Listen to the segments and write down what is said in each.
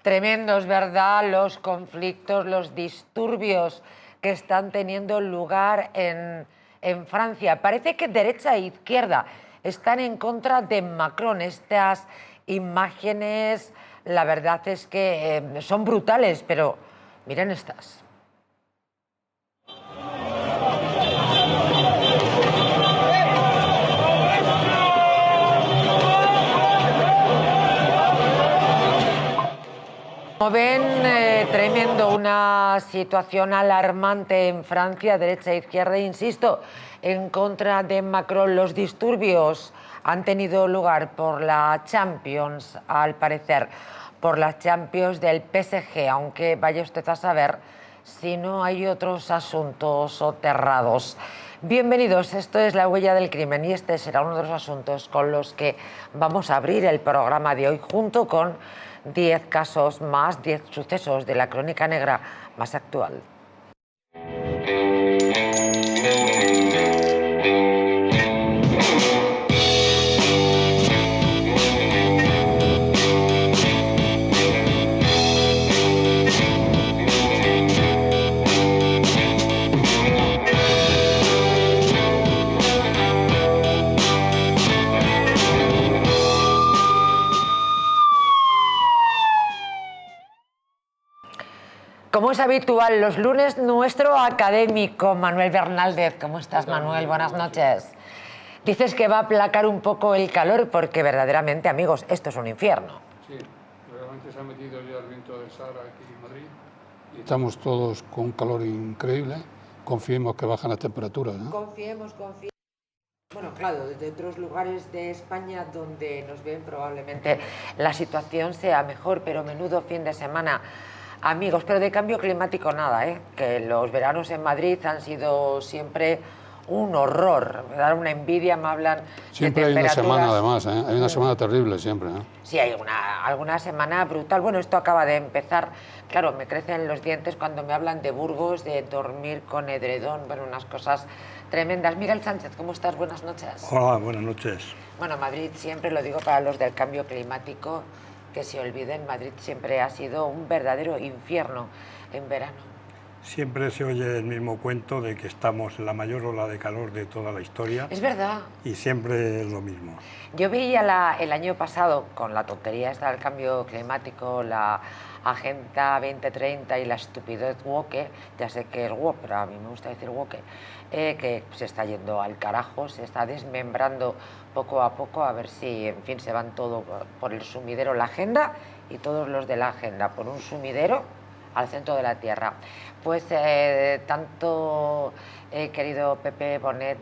Tremendos, ¿verdad? Los conflictos, los disturbios que están teniendo lugar en Francia. Parece que derecha e izquierda están en contra de Macron. Estas imágenes, la verdad es que son brutales, pero miren estas. Como ven, tremendo, una situación alarmante en Francia, derecha e izquierda, insisto, en contra de Macron. Los disturbios han tenido lugar por la Champions, al parecer, por la Champions del PSG, aunque vaya usted a saber si no hay otros asuntos soterrados. Bienvenidos, esto es La Huella del Crimen y este será uno de los asuntos con los que vamos a abrir el programa de hoy, junto con 10 casos más, 10 sucesos de la crónica negra más actual. Como es habitual, los lunes, nuestro académico Manuel Bernaldez. ¿Cómo estás, Manuel? Buenas noches. Dices que va a aplacar un poco el calor porque verdaderamente, amigos, esto es un infierno. Sí, realmente se ha metido ya el viento del Sahara aquí en Madrid y estamos todos con un calor increíble. Confiemos que bajan las temperaturas, ¿no? Confiemos. Bueno, claro, desde otros lugares de España donde nos ven probablemente la situación sea mejor, pero menudo fin de semana. Amigos, pero de cambio climático nada, que los veranos en Madrid han sido siempre un horror, me dan una envidia, me hablan siempre de temperaturas. Hay una semana además, hay una semana terrible siempre. Sí, hay alguna semana brutal. Bueno, esto acaba de empezar, claro, me crecen los dientes cuando me hablan de Burgos, de dormir con edredón, bueno, unas cosas tremendas. Miguel Sánchez, ¿cómo estás? Buenas noches. Hola, buenas noches. Bueno, Madrid siempre, lo digo para los del cambio climático, que se olviden, Madrid siempre ha sido un verdadero infierno en verano. Siempre se oye el mismo cuento de que estamos en la mayor ola de calor de toda la historia. Es verdad. Y siempre es lo mismo. Yo veía el año pasado, con la tontería esta del cambio climático, la Agenda 2030 y la estupidez woke, ya sé que es woke, pero a mí me gusta decir woke, que se está yendo al carajo, se está desmembrando poco a poco, a ver si, en fin, se van todo por el sumidero la agenda y todos los de la agenda por un sumidero al centro de la Tierra. Pues tanto querido Pepe Bonet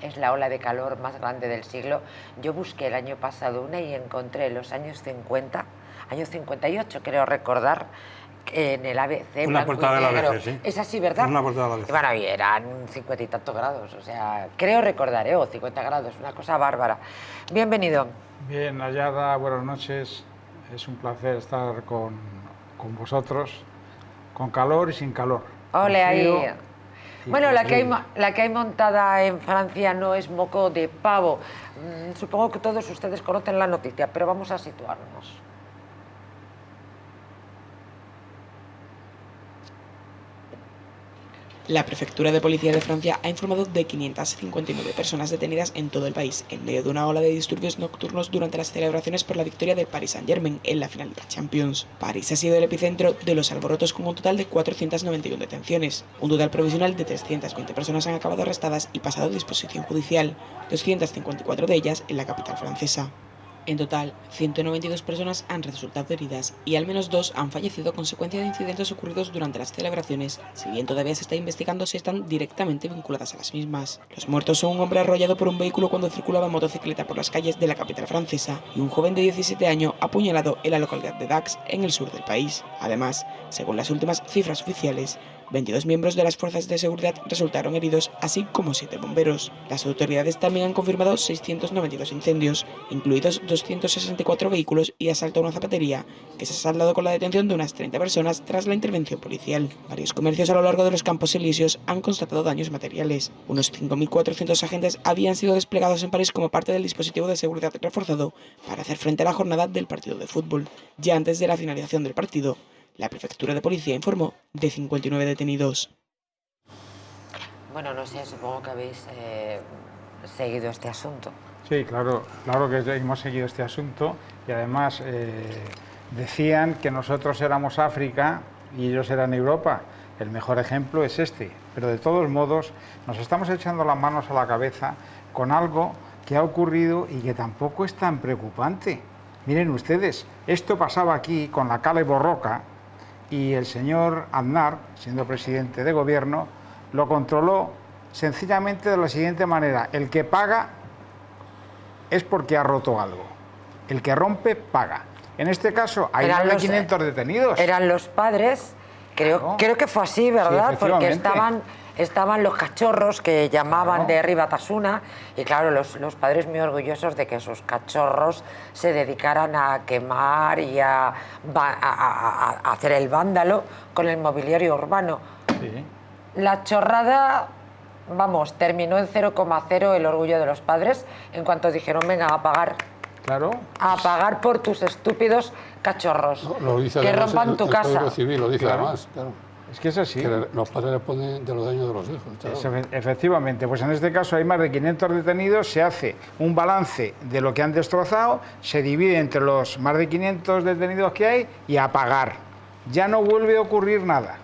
es la ola de calor más grande del siglo. Yo busqué el año pasado una y encontré los años 50, años 58 creo recordar, en el ABC, una portada del ABC, sí. Es así, ¿verdad? Una portada del ABC. Y bueno, y eran 50 y tantos grados, o sea, creo recordar, o 50 grados, una cosa bárbara. Bienvenido. Bien, Nayara, buenas noches. Es un placer estar con vosotros, con calor y sin calor. Ole, ahí. Bueno, la que hay montada en Francia no es moco de pavo. Supongo que todos ustedes conocen la noticia, pero vamos a situarnos. La Prefectura de Policía de Francia ha informado de 559 personas detenidas en todo el país, en medio de una ola de disturbios nocturnos durante las celebraciones por la victoria del Paris Saint-Germain en la final de la Champions. París ha sido el epicentro de los alborotos con un total de 491 detenciones. Un total provisional de 320 personas han acabado arrestadas y pasado a disposición judicial, 254 de ellas en la capital francesa. En total, 192 personas han resultado heridas y al menos 2 han fallecido a consecuencia de incidentes ocurridos durante las celebraciones, si bien todavía se está investigando si están directamente vinculadas a las mismas. Los muertos son un hombre arrollado por un vehículo cuando circulaba en motocicleta por las calles de la capital francesa y un joven de 17 años apuñalado en la localidad de Dax, en el sur del país. Además, según las últimas cifras oficiales, 22 miembros de las fuerzas de seguridad resultaron heridos, así como 7 bomberos. Las autoridades también han confirmado 692 incendios, incluidos 264 vehículos y asalto a una zapatería, que se ha saldado con la detención de unas 30 personas tras la intervención policial. Varios comercios a lo largo de los Campos Elíseos han constatado daños materiales. Unos 5.400 agentes habían sido desplegados en París como parte del dispositivo de seguridad reforzado para hacer frente a la jornada del partido de fútbol. Ya antes de la finalización del partido, la prefectura de policía informó de 59 detenidos. Bueno, no sé, supongo que habéis seguido este asunto. Sí, claro que hemos seguido este asunto y además decían que nosotros éramos África y ellos eran Europa. El mejor ejemplo es este, pero de todos modos nos estamos echando las manos a la cabeza con algo que ha ocurrido y que tampoco es tan preocupante. Miren ustedes, esto pasaba aquí con la Kale Borroka y el señor Aznar, siendo presidente de gobierno, lo controló sencillamente de la siguiente manera: el que paga es porque ha roto algo, el que rompe paga. En este caso hay más de 500 detenidos. Eran los padres, creo que fue así, ¿verdad? Sí, porque estaban los cachorros que llamaban de Ribatasuna y claro, los padres muy orgullosos de que sus cachorros se dedicaran a quemar y a hacer el vándalo con el mobiliario urbano. Sí. La chorrada, vamos, terminó en 0,0 el orgullo de los padres en cuanto dijeron, venga, a pagar. Claro. A pagar por tus estúpidos cachorros. Lo dice que además rompan tu el casa. Código Civil, lo dice además, claro. Es que es así. Que los padres responden de los daños de los hijos. Claro. Efectivamente, pues en este caso hay más de 500 detenidos, se hace un balance de lo que han destrozado, se divide entre los más de 500 detenidos que hay y a pagar. Ya no vuelve a ocurrir nada.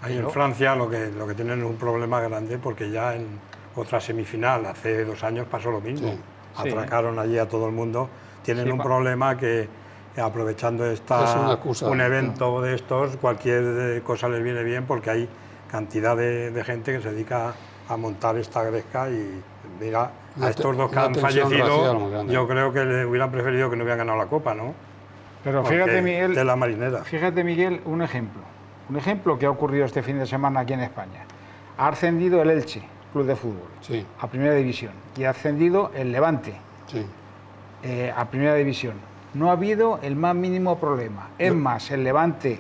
Ahí en Francia lo que tienen es un problema grande porque ya en otra semifinal, hace 2 años pasó lo mismo. Sí. Atracaron allí a todo el mundo. Tienen un problema que aprovechando un evento de estos, cualquier cosa les viene bien porque hay cantidad de gente que se dedica a montar esta gresca y mira, a estos dos que han fallecido, yo creo que le hubieran preferido que no hubieran ganado la Copa, ¿no? Pero fíjate, Miguel, de la marinera. Fíjate, Miguel, un ejemplo que ha ocurrido este fin de semana aquí en España. Ha ascendido el Elche, club de fútbol, sí, a Primera División, y ha ascendido el Levante, sí, a Primera División. No ha habido el más mínimo problema. Es más, el Levante,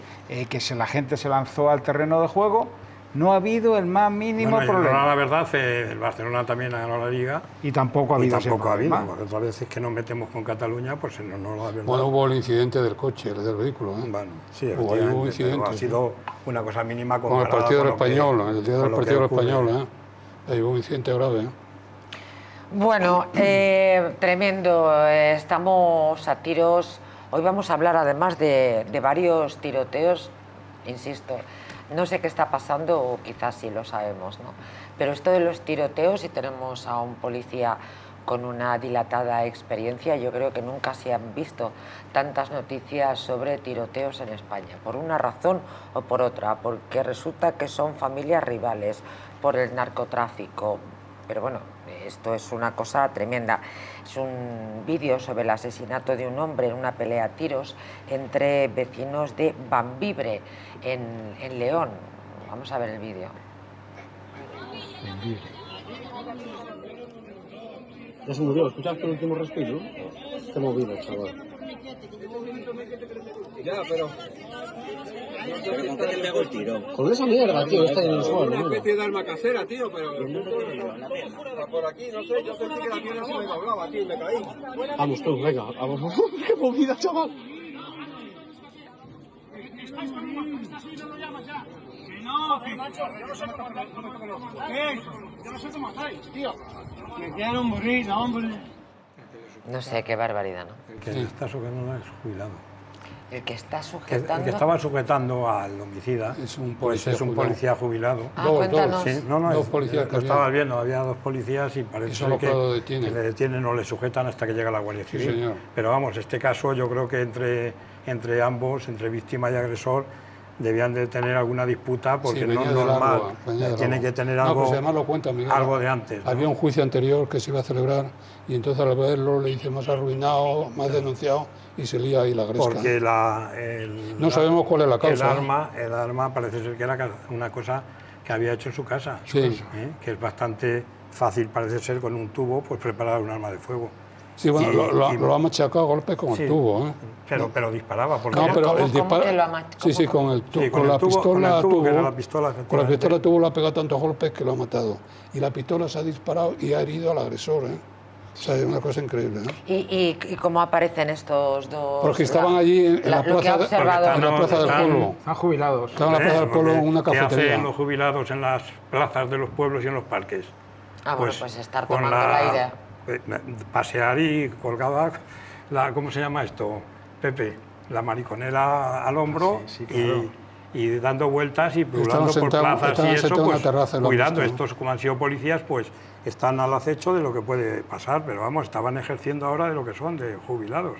la gente se lanzó al terreno de juego, no ha habido el más mínimo problema. La verdad, el Barcelona también ha ganado la Liga. Y tampoco ha habido ese problema. Porque otras veces que nos metemos con Cataluña, pues no lo ha habido. Bueno, hubo el incidente del coche, del vehículo. Bueno, sí, hubo un incidente. Ha sido una cosa mínima con el partido del Español, el día del partido del Español. Ahí hubo un incidente grave. Bueno, tremendo. Estamos a tiros. Hoy vamos a hablar además de varios tiroteos, insisto. No sé qué está pasando, o quizás sí lo sabemos, ¿no? Pero esto de los tiroteos, y tenemos a un policía con una dilatada experiencia, yo creo que nunca se han visto tantas noticias sobre tiroteos en España, por una razón o por otra, porque resulta que son familias rivales, por el narcotráfico. Pero bueno, esto es una cosa tremenda. Es un vídeo sobre el asesinato de un hombre en una pelea a tiros entre vecinos de Bambibre, en León. Vamos a ver el vídeo. Ya se murió, ¿escuchaste el último respiro? Qué movida, chaval. Ya, pero... ¿Con qué te pego el tiro? Con esa mierda, tío, está en el suelo. Una especie de arma casera, tío, pero... Por aquí, no sé, yo sentí que la pierna se me doblaba, tío, y me caí. Vamos tú, venga, vamos. ¡Qué movida, chaval! ¿Estáis conmigo? ¿Lo llamas ya? Que no, que macho, yo no sé cómo me conozco. ¿Qué? Yo no sé cómo estáis, tío. Me quiero morir, hombre. No sé, qué barbaridad, ¿no? El que está sujetando es jubilado. El que está sujetando... El que estaba sujetando al homicida es un policía jubilado. Cuéntanos. Sí, dos policías lo estaba viendo, había 2 policías y parece que le detienen o le sujetan hasta que llega la Guardia Civil. Sí, señor. Pero vamos, este caso yo creo que entre ambos, entre víctima y agresor, debían de tener alguna disputa porque sí, no es normal, tiene que tener algo, pues además lo cuenta Miguel, algo de antes, ¿no? Había un juicio anterior que se iba a celebrar y entonces al verlo le dice más arruinado, más denunciado y se lía ahí la gresca. Porque no sabemos cuál es la causa. El arma parece ser que era una cosa que había hecho en su casa, sí. Que es bastante fácil, parece ser, con un tubo, pues preparar un arma de fuego. Sí, bueno, lo ha machacado a golpes con el tubo, ¿eh? Pero disparaba. Porque no, pero el disparo... Sí, con el tubo. Con la pistola tubo le ha pegado tantos golpes que lo ha matado. Y la pistola se ha disparado y ha herido al agresor, ¿eh? O sea, es una cosa increíble, ¿no? ¿Y cómo aparecen estos dos? Porque estaban allí en la plaza del pueblo. Están jubilados. Estaban en la plaza del pueblo en una cafetería. ¿Qué hacen los jubilados en las plazas de los pueblos y en los parques? Bueno, pues estar tomando el aire. Pasear y colgada, ¿cómo se llama esto, Pepe? La mariconera al hombro, sí, claro. y dando vueltas y pululando por plazas y eso, pues, cuidando. Estos, como han sido policías, pues están al acecho de lo que puede pasar, pero vamos, estaban ejerciendo ahora de lo que son, de jubilados.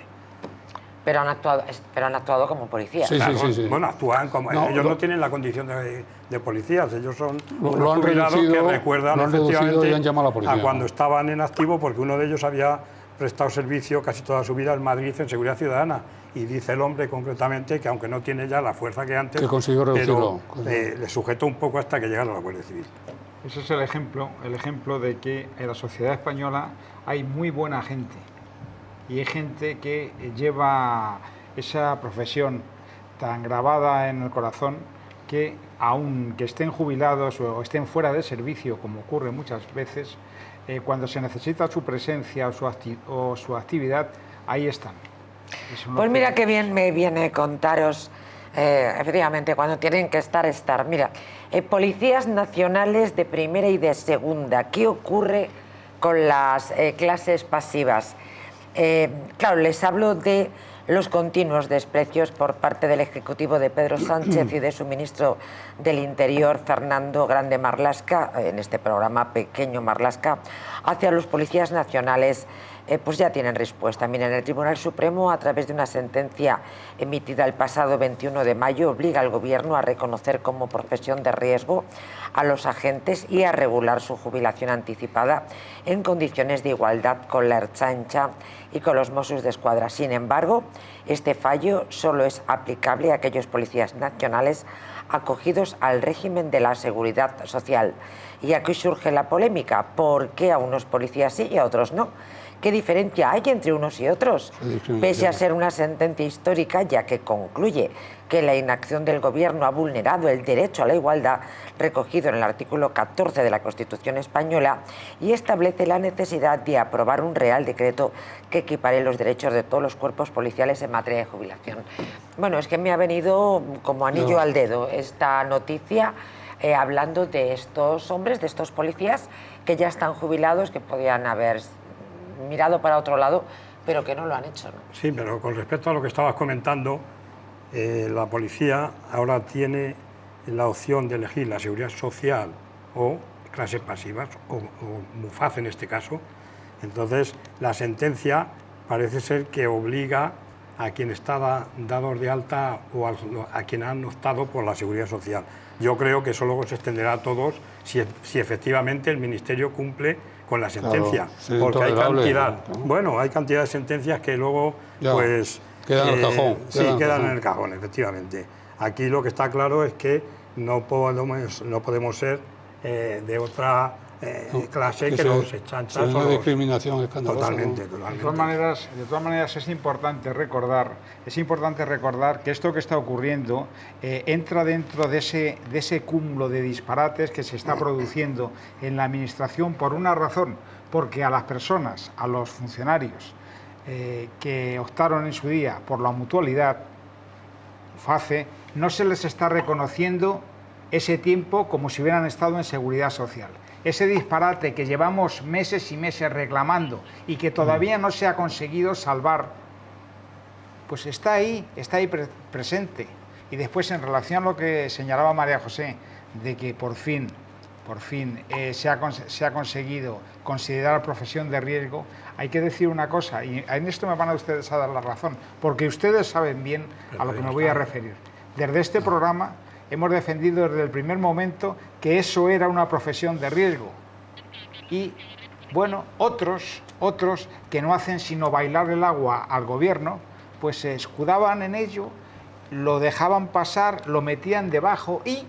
Pero han actuado como policías. Sí, claro, sí. Bueno, actúan como... ellos no tienen la condición de policías, ellos son unos jubilados que recuerdan efectivamente y han llamado a la policía, a cuando estaban en activo, porque uno de ellos había prestado servicio casi toda su vida en Madrid en Seguridad Ciudadana, y dice el hombre concretamente que aunque no tiene ya la fuerza que antes, que consiguió reducirlo, le sujetó un poco hasta que llegara a la Guardia Civil. Ese es el ejemplo de que en la sociedad española hay muy buena gente. Y hay gente que lleva esa profesión tan grabada en el corazón que, aunque estén jubilados o estén fuera de servicio, como ocurre muchas veces, cuando se necesita su presencia o su actividad, ahí están. Pues mira qué bien me viene contaros, efectivamente, cuando tienen que estar. Mira, policías nacionales de primera y de segunda, ¿qué ocurre con las clases pasivas? Claro, les hablo de los continuos desprecios por parte del Ejecutivo de Pedro Sánchez y de su ministro del Interior, Fernando Grande Marlaska, en este programa pequeño Marlaska, hacia los policías nacionales. Pues ya tienen respuesta. Miren, el Tribunal Supremo, a través de una sentencia emitida el pasado 21 de mayo, obliga al Gobierno a reconocer como profesión de riesgo a los agentes y a regular su jubilación anticipada en condiciones de igualdad con la Ertzaintza y con los Mossos d'Esquadra. Sin embargo, este fallo solo es aplicable a aquellos policías nacionales acogidos al régimen de la Seguridad Social. Y aquí surge la polémica: ¿por qué a unos policías sí y a otros no? ¿Qué diferencia hay entre unos y otros? Pese a ser una sentencia histórica, ya que concluye que la inacción del Gobierno ha vulnerado el derecho a la igualdad recogido en el artículo 14 de la Constitución española y establece la necesidad de aprobar un Real Decreto que equipare los derechos de todos los cuerpos policiales en materia de jubilación. Bueno, es que me ha venido como anillo al dedo esta noticia, hablando de estos hombres, de estos policías que ya están jubilados, que podían haber mirado para otro lado, pero que no lo han hecho, ¿no? Sí, pero con respecto a lo que estabas comentando, la policía ahora tiene la opción de elegir la seguridad social o clases pasivas, o MUFAZ en este caso. Entonces, la sentencia parece ser que obliga a quien está dado de alta o a quien han optado por la seguridad social. Yo creo que eso luego se extenderá a todos si efectivamente el Ministerio cumple con la sentencia, claro, porque hay cantidad, ¿no? Bueno, hay cantidad de sentencias que luego pues quedan en el cajón. Sí, quedan en el cajón, efectivamente. Aquí lo que está claro es que no podemos ser de otra clase que los Ertzainas. Es una discriminación escandalosa. Totalmente. De todas maneras es importante recordar que esto que está ocurriendo entra dentro de ese cúmulo de disparates que se está produciendo en la administración por una razón, porque a las personas, a los funcionarios que optaron en su día por la mutualidad, FACE, no se les está reconociendo ese tiempo como si hubieran estado en seguridad social. Ese disparate que llevamos meses y meses reclamando y que todavía no se ha conseguido salvar, pues está ahí presente. Y después, en relación a lo que señalaba María José, de que por fin se ha conseguido considerar profesión de riesgo, hay que decir una cosa, y en esto me van a ustedes a dar la razón, porque ustedes saben bien a lo que me voy a referir. Desde este programa hemos defendido desde el primer momento que eso era una profesión de riesgo. Y, bueno, otros que no hacen sino bailar el agua al gobierno, pues se escudaban en ello, lo dejaban pasar, lo metían debajo y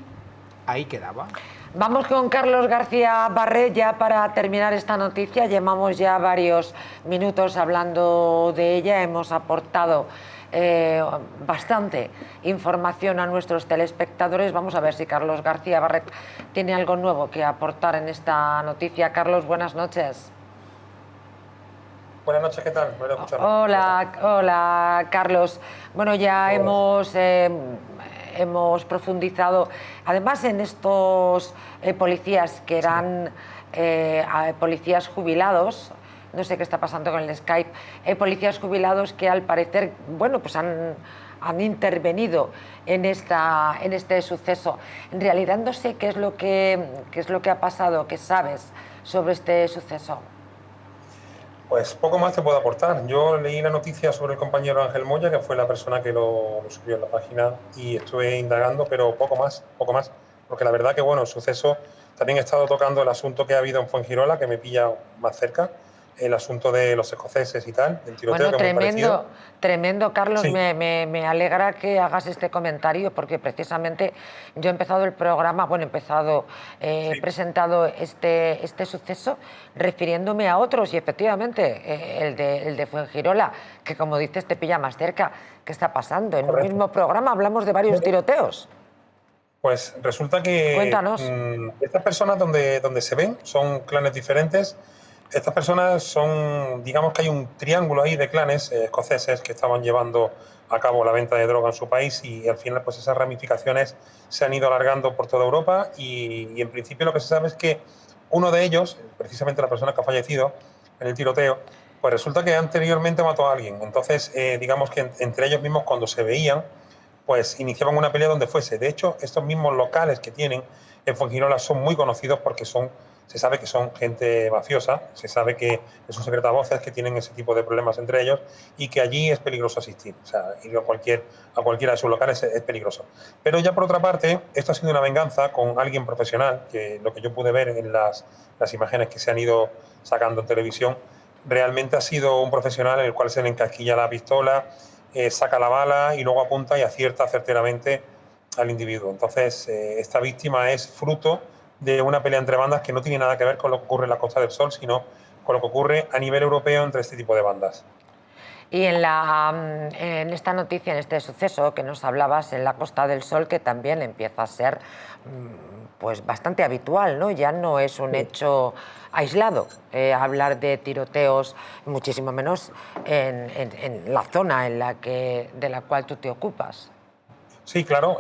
ahí quedaba. Vamos con Carlos García Barret ya para terminar esta noticia. Llevamos ya varios minutos hablando de ella, hemos aportado bastante información a nuestros telespectadores. Vamos a ver si Carlos García Barret tiene algo nuevo que aportar en esta noticia. Carlos, buenas noches. Buenas noches, ¿qué tal? Hola, Carlos. Bueno, ya hemos profundizado, además, en estos policías que eran policías jubilados. No sé qué está pasando con el Skype. Policías jubilados que al parecer, bueno, pues han intervenido en este suceso. En realidad no sé qué es lo que ha pasado, qué sabes sobre este suceso. Pues poco más te puedo aportar. Yo leí la noticia sobre el compañero Ángel Moya, que fue la persona que lo subió en la página, y estuve indagando, pero poco más, porque la verdad que, bueno, el suceso, también he estado tocando el asunto que ha habido en Fuengirola, que me pilla más cerca, el asunto de los escoceses y tal, el tiroteo. Bueno, tremendo, Carlos. Sí. Me alegra que hagas este comentario, porque precisamente yo he empezado el programa, he presentado este suceso refiriéndome a otros, y efectivamente el de Fuengirola, que como dices te pilla más cerca. ¿Qué está pasando? En Correcto. un mismo programa hablamos de varios tiroteos. Pues resulta que Cuéntanos. Estas personas donde se ven son clanes diferentes. Estas personas son, digamos que hay un triángulo ahí de clanes escoceses que estaban llevando a cabo la venta de droga en su país, y al final pues esas ramificaciones se han ido alargando por toda Europa, y en principio lo que se sabe es que uno de ellos, precisamente la persona que ha fallecido en el tiroteo, pues resulta que anteriormente mató a alguien. Entonces, digamos que entre ellos mismos, cuando se veían, pues iniciaban una pelea donde fuese. De hecho, estos mismos locales que tienen en Fuengirola son muy conocidos porque se sabe que son gente mafiosa, se sabe que es un secretavoces, que tienen ese tipo de problemas entre ellos, y que allí es peligroso asistir. O sea, ir a cualquiera de sus locales es peligroso. Pero ya por otra parte, esto ha sido una venganza con alguien profesional, que lo que yo pude ver en las imágenes que se han ido sacando en televisión, realmente ha sido un profesional en el cual se le encasquilla la pistola, saca la bala y luego apunta y acierta certeramente al individuo. Entonces, esta víctima es fruto de una pelea entre bandas que no tiene nada que ver con lo que ocurre en la Costa del Sol, sino con lo que ocurre a nivel europeo entre este tipo de bandas. Y en esta noticia, en este suceso que nos hablabas en la Costa del Sol, que también empieza a ser pues bastante habitual, ¿no? Ya no es un hecho aislado hablar de tiroteos, muchísimo menos en la zona de la cual tú te ocupas. Sí, claro.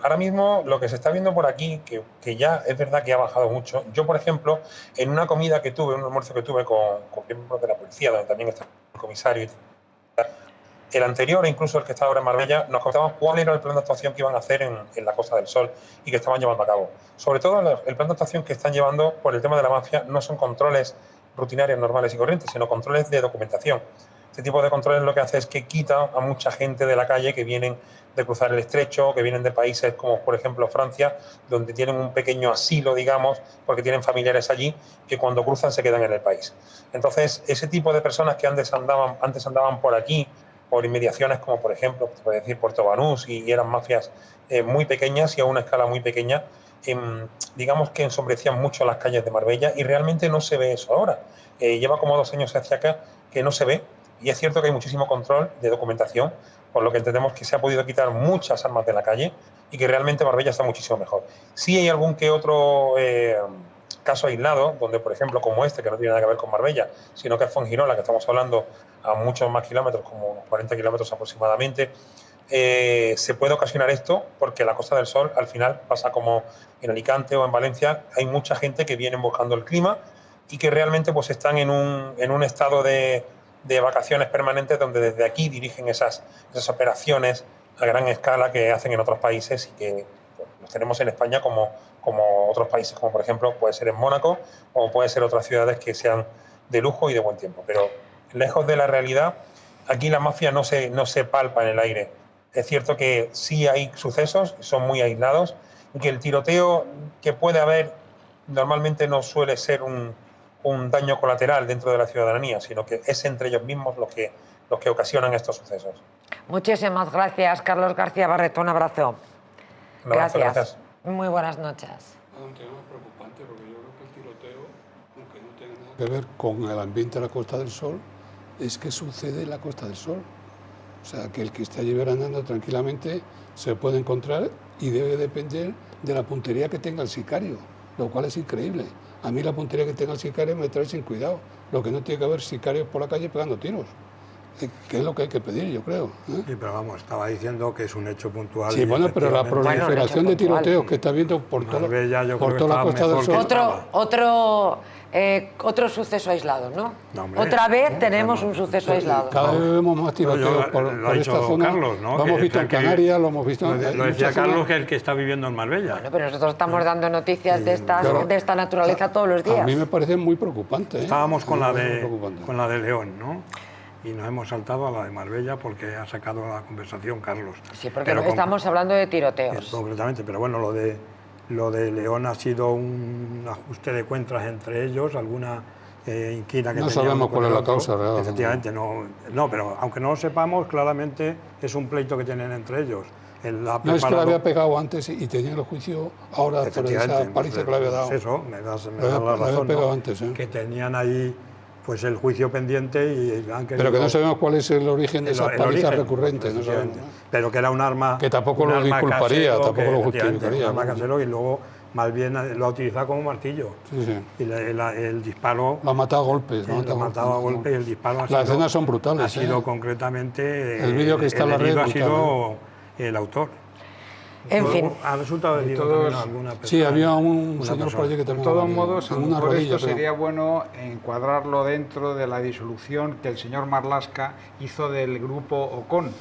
Ahora mismo lo que se está viendo por aquí, que ya es verdad que ha bajado mucho. Yo, por ejemplo, en una comida que tuve, un almuerzo que tuve con miembros de la policía, donde también está el comisario, el anterior, e incluso el que está ahora en Marbella, nos contaban cuál era el plan de actuación que iban a hacer en la Costa del Sol y que estaban llevando a cabo. Sobre todo, el plan de actuación que están llevando por el tema de la mafia no son controles rutinarios, normales y corrientes, sino controles de documentación. Este tipo de controles lo que hace es que quita a mucha gente de la calle que vienen de cruzar el estrecho, que vienen de países como, por ejemplo, Francia, donde tienen un pequeño asilo, digamos, porque tienen familiares allí, que cuando cruzan se quedan en el país. Entonces, ese tipo de personas que antes andaban por aquí, por inmediaciones como, por ejemplo, se puede decir Puerto Banús, y eran mafias muy pequeñas y a una escala muy pequeña, digamos que ensombrecían mucho las calles de Marbella, y realmente no se ve eso ahora. Lleva como 2 años hacia acá que no se ve, y es cierto que hay muchísimo control de documentación, por lo que entendemos que se ha podido quitar muchas armas de la calle y que realmente Marbella está muchísimo mejor. Sí hay algún que otro caso aislado, donde, por ejemplo, como este, que no tiene nada que ver con Marbella, sino que es Fuengirola, que estamos hablando a muchos más kilómetros, como unos 40 kilómetros aproximadamente, se puede ocasionar esto porque la Costa del Sol, al final, pasa como en Alicante o en Valencia, hay mucha gente que viene buscando el clima y que realmente pues están en un estado de vacaciones permanentes, donde desde aquí dirigen esas operaciones a gran escala que hacen en otros países, y que pues, los tenemos en España como otros países, como por ejemplo puede ser en Mónaco, o puede ser otras ciudades que sean de lujo y de buen tiempo. Pero lejos de la realidad, aquí la mafia no se palpa en el aire. Es cierto que sí hay sucesos, son muy aislados, y que el tiroteo que puede haber normalmente no suele ser un daño colateral dentro de la ciudadanía, sino que es entre ellos mismos los que ocasionan estos sucesos. Muchísimas gracias, Carlos García Barreto. Un abrazo. Gracias. Muy buenas noches. Es un tema preocupante porque yo creo que el tiroteo, aunque no tenga nada que ver con el ambiente de la Costa del Sol, es que sucede en la Costa del Sol. O sea, que el que esté allí veranando tranquilamente se puede encontrar y debe depender de la puntería que tenga el sicario, lo cual es increíble. A mí la puntería que tenga el sicario me trae sin cuidado. Lo que no tiene que haber sicarios por la calle pegando tiros, que es lo que hay que pedir, yo creo. Sí, pero vamos, estaba diciendo que es un hecho puntual. Sí, bueno, pero la proliferación de tiroteos que está habiendo por toda la Costa del Sol. Otro suceso aislado, ¿no? No, hombre, otra vez tenemos un suceso aislado. Cada vez vemos más tiroteos por esta zona. Carlos, ¿no? Lo hemos visto en Canarias, lo hemos visto en... Lo decía Carlos, que es el que está viviendo en Marbella. Bueno, pero nosotros estamos dando noticias de esta naturaleza todos los días. A mí me parece muy preocupante. Estábamos con la de León, ¿no? Y nos hemos saltado a la de Marbella porque ha sacado la conversación Carlos. Sí, porque estamos hablando de tiroteos. Concretamente, pero bueno, lo de León ha sido un ajuste de cuentas entre ellos, alguna inquina que no sabemos cuál es la causa real. Efectivamente, no, pero aunque no lo sepamos, claramente es un pleito que tienen entre ellos. No es que la había pegado antes y tenía el juicio ahora por esa paliza que le había dado. Eso, me das la razón, pegado antes, que tenían ahí pues el juicio pendiente y han querido... Pero que no sabemos cuál es el origen de esas palizas recurrentes. No sabemos, ¿no? Pero que era un arma... Que tampoco lo disculparía, tampoco lo justificaría. Un arma casero y luego más bien lo ha utilizado como martillo. Sí, sí. Y el disparo... Lo ha matado a golpes. Lo ha matado a golpes y el disparo ha sido... Las escenas son brutales. Ha sido concretamente... El vídeo que está en la red ha sido el autor. En fin. Ha resultado herido también alguna persona. Sí, había un señor por allí que también... De todos modos, por esto sería bueno encuadrarlo dentro de la disolución que el señor Marlaska hizo del grupo Ocon,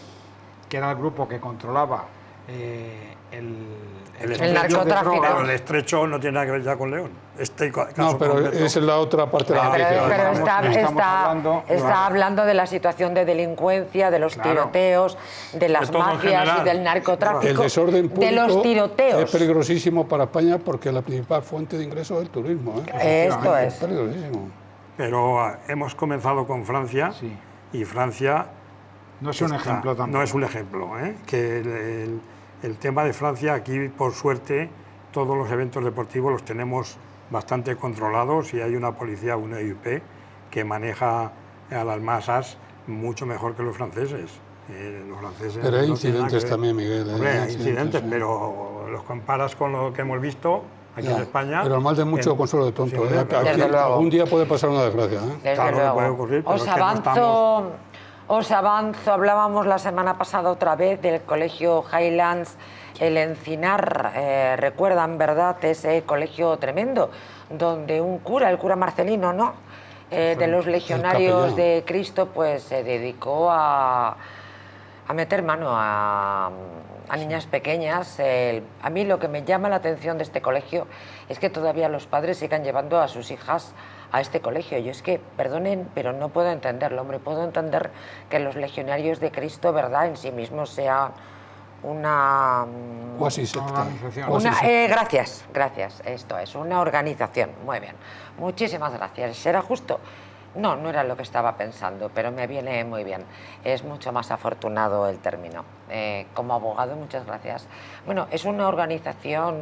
que era el grupo que controlaba el narcotráfico. Pero el estrecho no tiene nada que ver ya con León. No, pero esa es la otra parte de la noticia. Pero está hablando de la situación de delincuencia, de los tiroteos, de las mafias y del narcotráfico. El desorden público de los tiroteos. Es peligrosísimo para España porque la principal fuente de ingresos es el turismo. Esto es. Peligrosísimo. Pero hemos comenzado con Francia y Francia... No es un ejemplo tampoco. No es un ejemplo. Que el tema de Francia, aquí por suerte, todos los eventos deportivos los tenemos bastante controlados y hay una policía, una EUP, que maneja a las masas mucho mejor que los franceses. Los franceses pero hay incidentes también, Miguel. Hay incidentes, pero los comparas con lo que hemos visto aquí en España... Pero el mal de mucho consuelo de tonto. Un día puede pasar una desgracia. Claro que puede ocurrir, pero Os avanzo, hablábamos la semana pasada otra vez del colegio Highlands, el Encinar, recuerdan, ¿verdad?, ese colegio tremendo, donde un cura, el cura Marcelino, ¿no?, de los legionarios de Cristo, pues se dedicó a meter mano a niñas pequeñas. A mí lo que me llama la atención de este colegio es que todavía los padres sigan llevando a sus hijas a este colegio. Yo es que, perdonen, pero no puedo entenderlo, hombre. Puedo entender que los legionarios de Cristo, ¿verdad?, en sí mismos sea una... Cuasi secta. Gracias. Esto es una organización. Muy bien. Muchísimas gracias. ¿Será justo? No, no era lo que estaba pensando, pero me viene muy bien. Es mucho más afortunado el término. Como abogado, muchas gracias. Bueno, es una organización,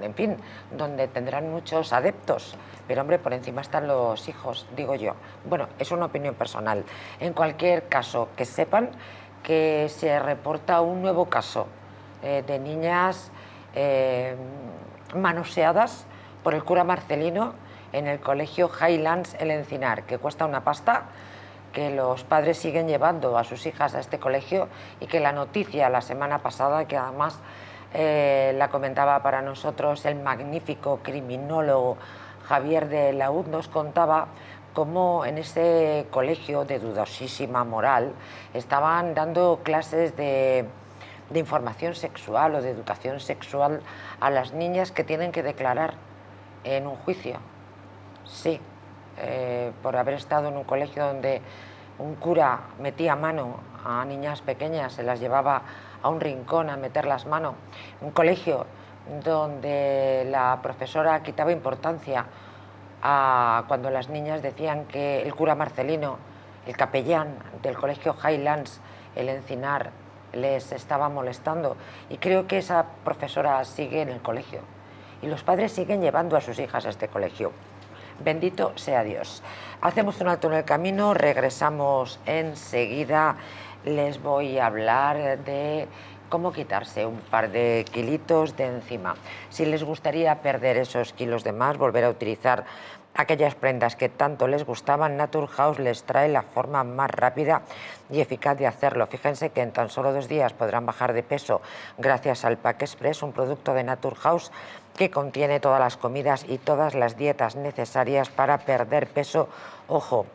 en fin, donde tendrán muchos adeptos, pero hombre, por encima están los hijos, digo yo. Bueno, es una opinión personal. En cualquier caso, que sepan que se reporta un nuevo caso de niñas manoseadas por el cura Marcelino en el colegio Highlands El Encinar, que cuesta una pasta, que los padres siguen llevando a sus hijas a este colegio y que la noticia la semana pasada, que además la comentaba para nosotros el magnífico criminólogo Javier de Laúd, nos contaba cómo en ese colegio de dudosísima moral estaban dando clases de información sexual o de educación sexual a las niñas que tienen que declarar en un juicio. Sí, por haber estado en un colegio donde un cura metía mano a niñas pequeñas, se las llevaba a un rincón a meter las manos. Un colegio donde la profesora quitaba importancia a cuando las niñas decían que el cura Marcelino, el capellán del colegio Highlands, el Encinar, les estaba molestando. Y creo que esa profesora sigue en el colegio. Y los padres siguen llevando a sus hijas a este colegio. Bendito sea Dios. Hacemos un alto en el camino, regresamos enseguida. Les voy a hablar de cómo quitarse un par de kilitos de encima. Si les gustaría perder esos kilos de más, volver a utilizar aquellas prendas que tanto les gustaban, Naturhaus les trae la forma más rápida y eficaz de hacerlo. Fíjense que en tan solo 2 días podrán bajar de peso gracias al Pack Express, un producto de Naturhaus que contiene todas las comidas y todas las dietas necesarias para perder peso. Ojo,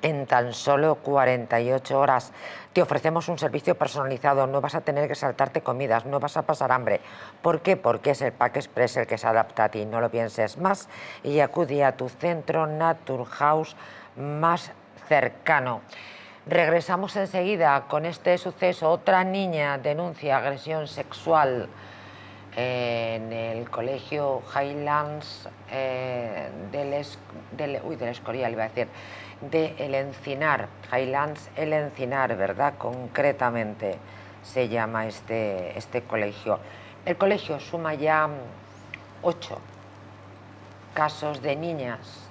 en tan solo 48 horas. Te ofrecemos un servicio personalizado, no vas a tener que saltarte comidas, no vas a pasar hambre. ¿Por qué? Porque es el Pack Express el que se adapta a ti. No lo pienses más y acude a tu centro Naturhaus más cercano. Regresamos enseguida con este suceso. Otra niña denuncia agresión sexual en el colegio Highlands del Escorial, iba a decir, de El Encinar, Highlands El Encinar, ¿verdad? Concretamente se llama este colegio. El colegio suma ya 8 casos de niñas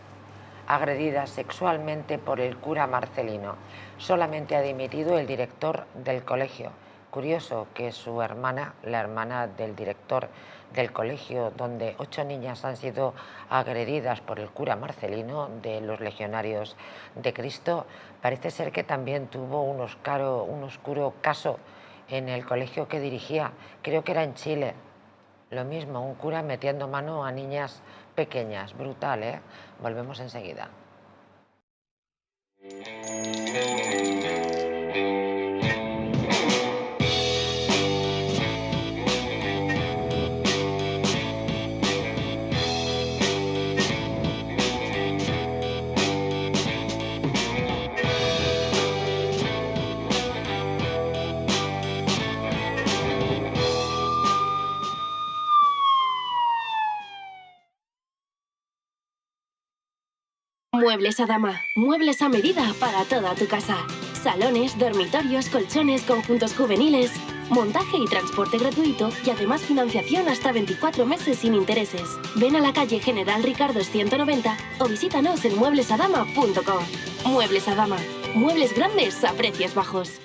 agredidas sexualmente por el cura Marcelino. Solamente ha dimitido el director del colegio. Curioso que su hermana, la hermana del director del colegio, donde 8 niñas han sido agredidas por el cura Marcelino de los Legionarios de Cristo, parece ser que también tuvo un oscuro caso en el colegio que dirigía, creo que era en Chile. Lo mismo, un cura metiendo mano a niñas pequeñas, brutal, ¿eh? Volvemos enseguida. Muebles Adama. Muebles a medida para toda tu casa. Salones, dormitorios, colchones, conjuntos juveniles. Montaje y transporte gratuito y además financiación hasta 24 meses sin intereses. Ven a la calle General Ricardos 190 o visítanos en mueblesadama.com. Muebles Adama. Muebles grandes a precios bajos.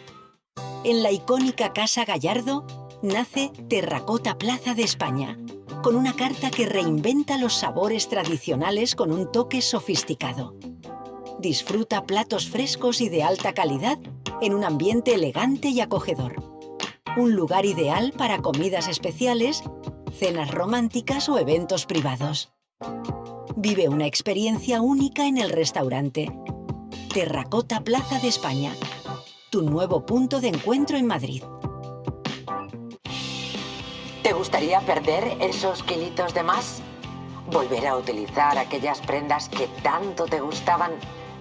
En la icónica Casa Gallardo nace Terracota Plaza de España, con una carta que reinventa los sabores tradicionales con un toque sofisticado. Disfruta platos frescos y de alta calidad en un ambiente elegante y acogedor. Un lugar ideal para comidas especiales, cenas románticas o eventos privados. Vive una experiencia única en el restaurante. Terracota Plaza de España, tu nuevo punto de encuentro en Madrid. ¿Te gustaría perder esos kilitos de más? ¿Volver a utilizar aquellas prendas que tanto te gustaban?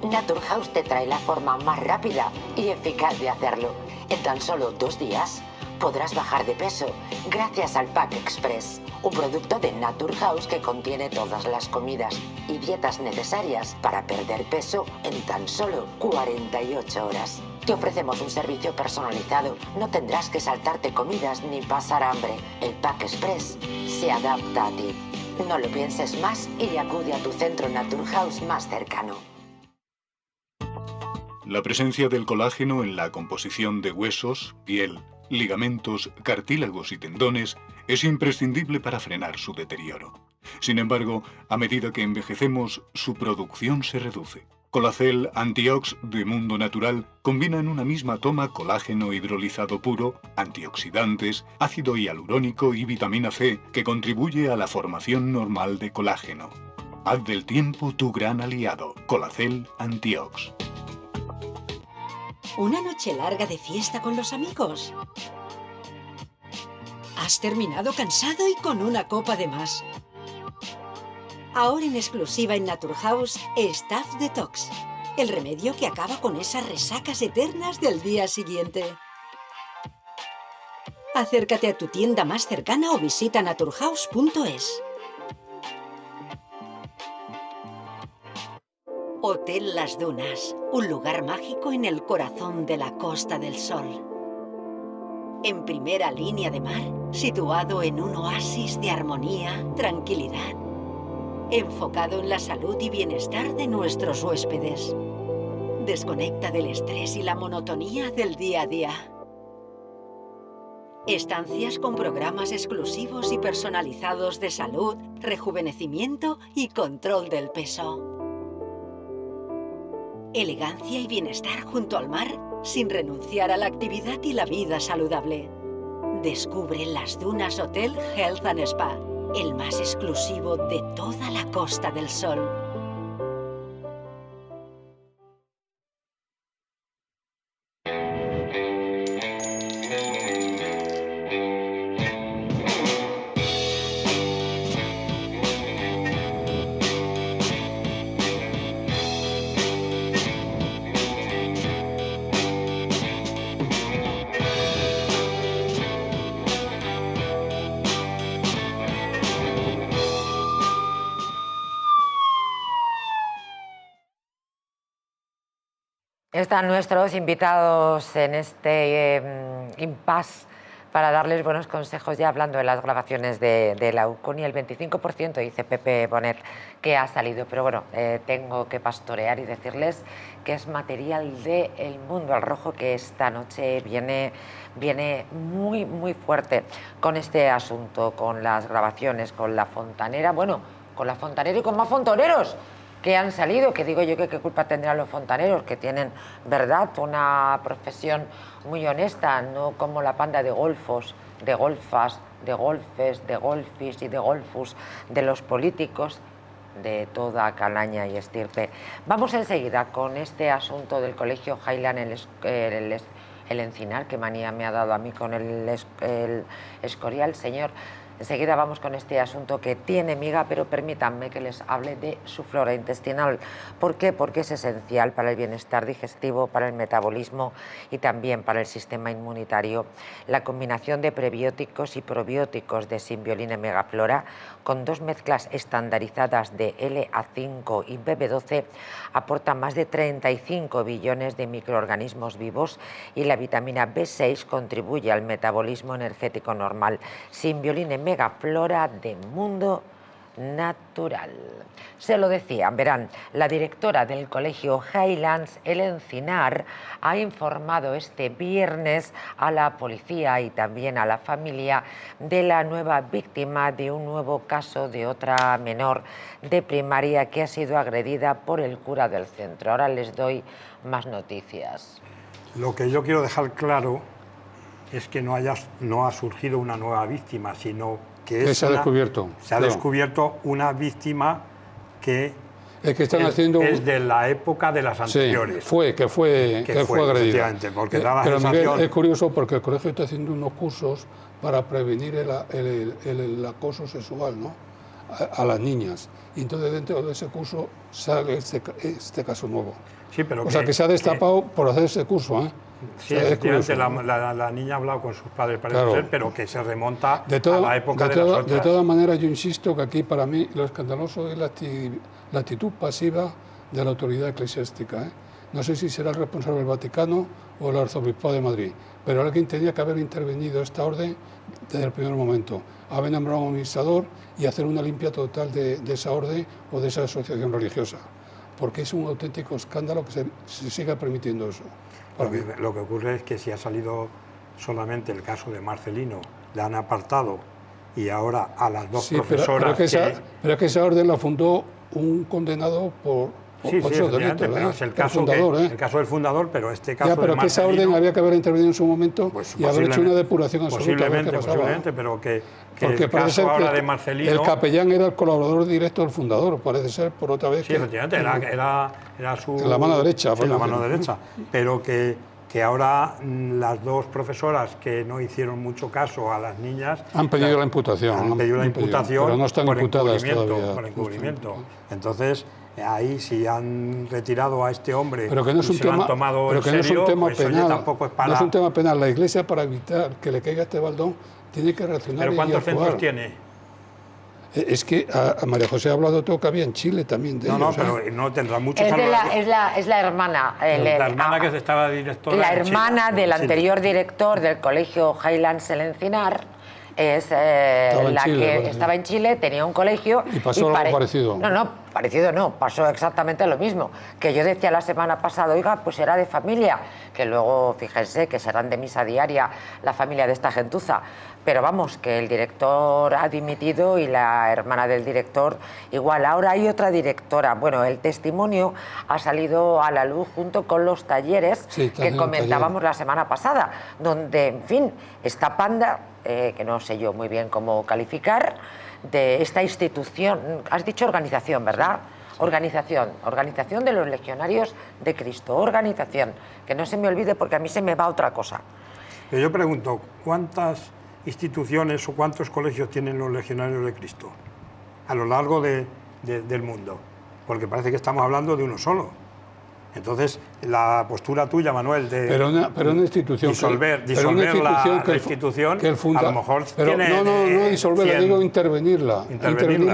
Naturhaus te trae la forma más rápida y eficaz de hacerlo. En tan solo 2 días podrás bajar de peso gracias al Pack Express, un producto de Naturhaus que contiene todas las comidas y dietas necesarias para perder peso en tan solo 48 horas. Te ofrecemos un servicio personalizado, no tendrás que saltarte comidas ni pasar hambre. El Pack Express se adapta a ti. No lo pienses más y acude a tu centro Naturhaus más cercano. La presencia del colágeno en la composición de huesos, piel, ligamentos, cartílagos y tendones es imprescindible para frenar su deterioro. Sin embargo, a medida que envejecemos, su producción se reduce. Colacel Antiox de Mundo Natural combina en una misma toma colágeno hidrolizado puro, antioxidantes, ácido hialurónico y vitamina C que contribuye a la formación normal de colágeno. Haz del tiempo tu gran aliado. Colacel Antiox. ¿Una noche larga de fiesta con los amigos? ¿Has terminado cansado y con una copa de más? Ahora en exclusiva en Naturhaus, Staff Detox, el remedio que acaba con esas resacas eternas del día siguiente. Acércate a tu tienda más cercana o visita naturhaus.es. Hotel Las Dunas, un lugar mágico en el corazón de la Costa del Sol. En primera línea de mar, situado en un oasis de armonía, tranquilidad, enfocado en la salud y bienestar de nuestros huéspedes. Desconecta del estrés y la monotonía del día a día. Estancias con programas exclusivos y personalizados de salud, rejuvenecimiento y control del peso. Elegancia y bienestar junto al mar, sin renunciar a la actividad y la vida saludable. Descubre Las Dunas Hotel Health and Spa, el más exclusivo de toda la Costa del Sol. Están nuestros invitados en este impasse para darles buenos consejos, ya hablando de las grabaciones de la Uconi. El 25% dice Pepe Bonet que ha salido, pero bueno, tengo que pastorear y decirles que es material de El Mundo al Rojo, que esta noche viene muy fuerte con este asunto, con las grabaciones, con la fontanera, bueno, con la fontanera y con más fontaneros que han salido, que digo yo que qué culpa tendrán los fontaneros, que tienen, verdad, una profesión muy honesta, no como la panda de golfos, de golfas, de golfes, de golfis y de golfus de los políticos, de toda calaña y estirpe. Vamos enseguida con este asunto del Colegio Highland, el Encinar, que manía me ha dado a mí con el Escorial, señor. Enseguida vamos con este asunto que tiene miga, pero permítanme que les hable de su flora intestinal. ¿Por qué? Porque es esencial para el bienestar digestivo, para el metabolismo y también para el sistema inmunitario. La combinación de prebióticos y probióticos de Symbioline Megaflora, con 2 mezclas estandarizadas de LA5 y BB12, aporta más de 35 billones de microorganismos vivos y la vitamina B6 contribuye al metabolismo energético normal. Symbioline Megaflora de Mundo Natural. Se lo decían, verán, la directora del Colegio Highlands, El Encinar, ha informado este viernes a la policía y también a la familia de la nueva víctima de un nuevo caso de otra menor de primaria que ha sido agredida por el cura del centro. Ahora les doy más noticias. Lo que yo quiero dejar claro es que no ha surgido una nueva víctima, sino que se ha descubierto una víctima que están haciendo es de la época de las anteriores. Sí, que fue agredida. Porque da la pero sensación... Miguel, es curioso porque el colegio está haciendo unos cursos para prevenir el acoso sexual, ¿no?, a las niñas. Y entonces dentro de ese curso sale este caso nuevo. Sí, pero o sea, que se ha destapado por hacer ese curso, ¿eh? Sí, efectivamente, la niña ha hablado con sus padres, parece ser, pero que se remonta a la época de las otras. De todas maneras, yo insisto que aquí, para mí, lo escandaloso es la actitud pasiva de la autoridad eclesiástica, ¿eh? No sé si será el responsable del Vaticano o el Arzobispo de Madrid, pero alguien tenía que haber intervenido esta orden desde el primer momento, haber nombrado a un administrador y hacer una limpia total de esa orden o de esa asociación religiosa, porque es un auténtico escándalo que se siga permitiendo eso. Lo que ocurre es que si ha salido solamente el caso de Marcelino, le han apartado, y ahora a las dos profesoras... Pero es que esa orden la fundó un condenado por esos delitos, pero es el caso del fundador, pero este caso pero de Marcelino... que esa orden había que haber intervenido en su momento y haber hecho una depuración absoluta. Posiblemente, pero que el caso ahora de Marcelino... El capellán era el colaborador directo del fundador, parece ser, por otra vez. Sí, efectivamente, era su... La mano derecha. Sí, la mano derecha, pero que ahora las dos profesoras que no hicieron mucho caso a las niñas... Han pedido la imputación. Han pedido la imputación, pero no están imputadas todavía. Por encubrimiento. Entonces, ahí si han retirado a este hombre pero que no es un tema, tomado pero que no es un tema pues, penal, tampoco es para... no es un tema penal. La Iglesia, para evitar que le caiga este baldón, tiene que reaccionar. ¿Pero cuántos y actuar. centros tiene? Es que a María José ha hablado todo que había en Chile también de ellos, pero no tendrá muchos. Es la hermana. La hermana que estaba directora. La hermana del anterior Chile. director del colegio Highlands El Encinar. Es la que estaba en Chile, tenía un colegio... Y pasó algo parecido. No, parecido no, pasó exactamente lo mismo. Que yo decía la semana pasada, oiga, pues era de familia, que luego, fíjense, que serán de misa diaria la familia de esta gentuza. Pero vamos, que el director ha dimitido y la hermana del director igual. Ahora hay otra directora. Bueno, el testimonio ha salido a la luz junto con los talleres que comentábamos la semana pasada, donde, en fin, esta panda... que no sé yo muy bien cómo calificar, de esta institución, has dicho organización, ¿verdad? Organización de los Legionarios de Cristo, organización, que no se me olvide porque a mí se me va otra cosa. Pero yo pregunto, ¿cuántas instituciones o cuántos colegios tienen los Legionarios de Cristo a lo largo del mundo? Porque parece que estamos hablando de uno solo. Entonces, la postura tuya, Manuel, de pero una institución disolver la institución, que a lo mejor tiene... No disolverla, digo intervenirla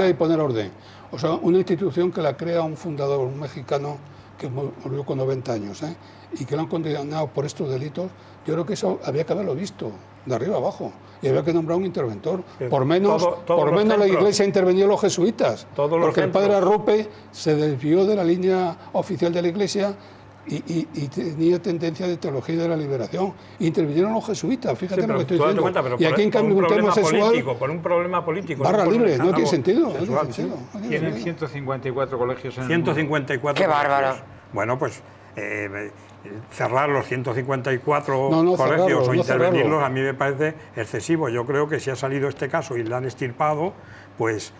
y poner orden. O sea, una institución que la crea un fundador, un mexicano que murió con 90 años, y que lo han condenado por estos delitos, yo creo que eso había que haberlo visto, de arriba abajo, y había que nombrar un interventor. Por menos la Iglesia intervenió los jesuitas, porque el padre Arrupe se desvió de la línea oficial de la Iglesia y tenía tendencia de teología de la liberación. Intervinieron los jesuitas, fíjate lo que estoy diciendo. Y aquí en cambio un tema sexual... Por un problema político. Barra libre, no tiene sentido. Tienen 154 colegios en el mundo. 154 ¡Qué bárbaro! Bueno, pues... cerrar los 154 colegios o intervenirlos a mí me parece excesivo. Yo creo que si ha salido este caso y lo han extirpado, pues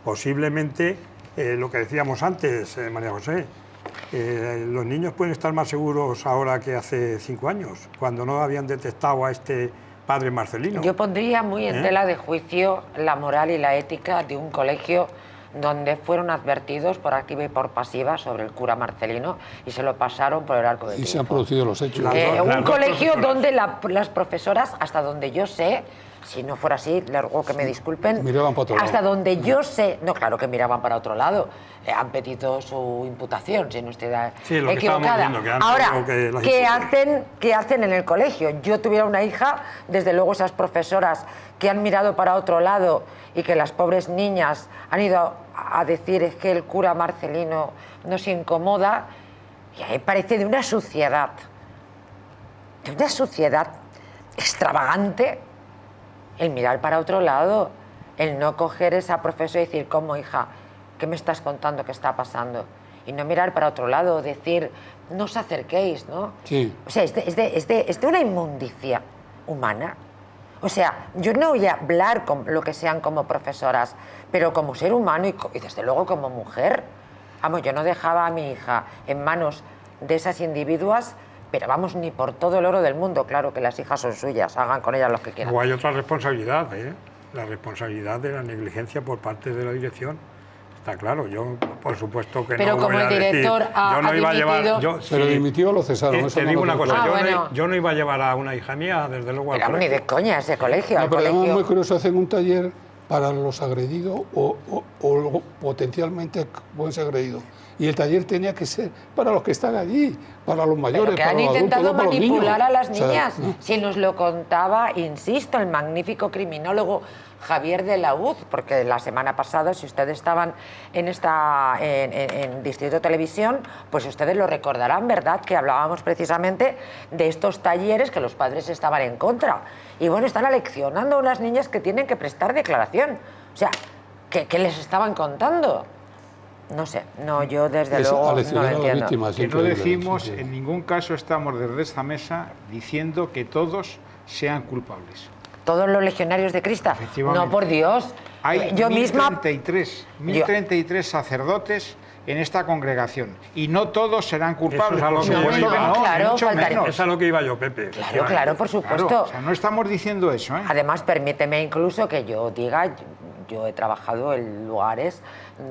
posiblemente lo que decíamos antes, María José, los niños pueden estar más seguros ahora que hace 5 años, cuando no habían detectado a este padre Marcelino. Yo pondría muy en tela de juicio la moral y la ética de un colegio donde fueron advertidos por activa y por pasiva sobre el cura Marcelino y se lo pasaron por el arco del triunfo. Y se han producido los hechos. Un colegio donde las profesoras, hasta donde yo sé, si no fuera así, les ruego que me disculpen, miraban para otro lado. Hasta donde yo sé, no, claro que miraban para otro lado, han pedido su imputación, si no estoy equivocada. Ahora, ¿qué hacen en el colegio? Yo tuviera una hija, desde luego esas profesoras que han mirado para otro lado y que las pobres niñas han ido a decir es que el cura Marcelino nos incomoda, y a mí me parece de una suciedad extravagante el mirar para otro lado, el no coger esa profesora y decir, ¿cómo, hija? ¿Qué me estás contando que está pasando? Y no mirar para otro lado, decir, no os acerquéis, ¿no? Sí. O sea, es de una inmundicia humana. O sea, yo no voy a hablar con lo que sean como profesoras, pero como ser humano y desde luego como mujer. Vamos, yo no dejaba a mi hija en manos de esas individuas, pero vamos, ni por todo el oro del mundo. Claro que las hijas son suyas, hagan con ellas lo que quieran. O hay otra responsabilidad, la responsabilidad de la negligencia por parte de la dirección. Está claro, yo por supuesto que pero no como voy a el director decir, yo no iba a llevar, pero dimitió o lo cesaron. Te digo una cosa, yo no iba a llevar a una hija mía, desde luego, al colegio. Ni de coña ese colegio. No, pero además es muy curioso, hacen un taller para los agredidos o potencialmente pueden ser agredidos. Y el taller tenía que ser para los que están allí, para los mayores, para los adultos, no para los niños. Han intentado manipular a las niñas. O sea, si nos lo contaba, insisto, el magnífico criminólogo Javier de la Uz, porque la semana pasada, si ustedes estaban en Distrito Televisión, pues ustedes lo recordarán, ¿verdad?, que hablábamos precisamente de estos talleres que los padres estaban en contra. Y bueno, están aleccionando a unas niñas que tienen que prestar declaración. O sea, ¿qué les estaban contando? No sé, yo desde luego no lo entiendo. Que no decimos, en ningún caso estamos desde esta mesa diciendo que todos sean culpables. ¿Todos los legionarios de Cristo? No, por Dios. Hay 1033 sacerdotes en esta congregación y no todos serán culpables. Es a lo que iba yo, Pepe. Claro, por supuesto. Claro, o sea, no estamos diciendo eso. Además, permíteme incluso que yo diga, yo he trabajado en lugares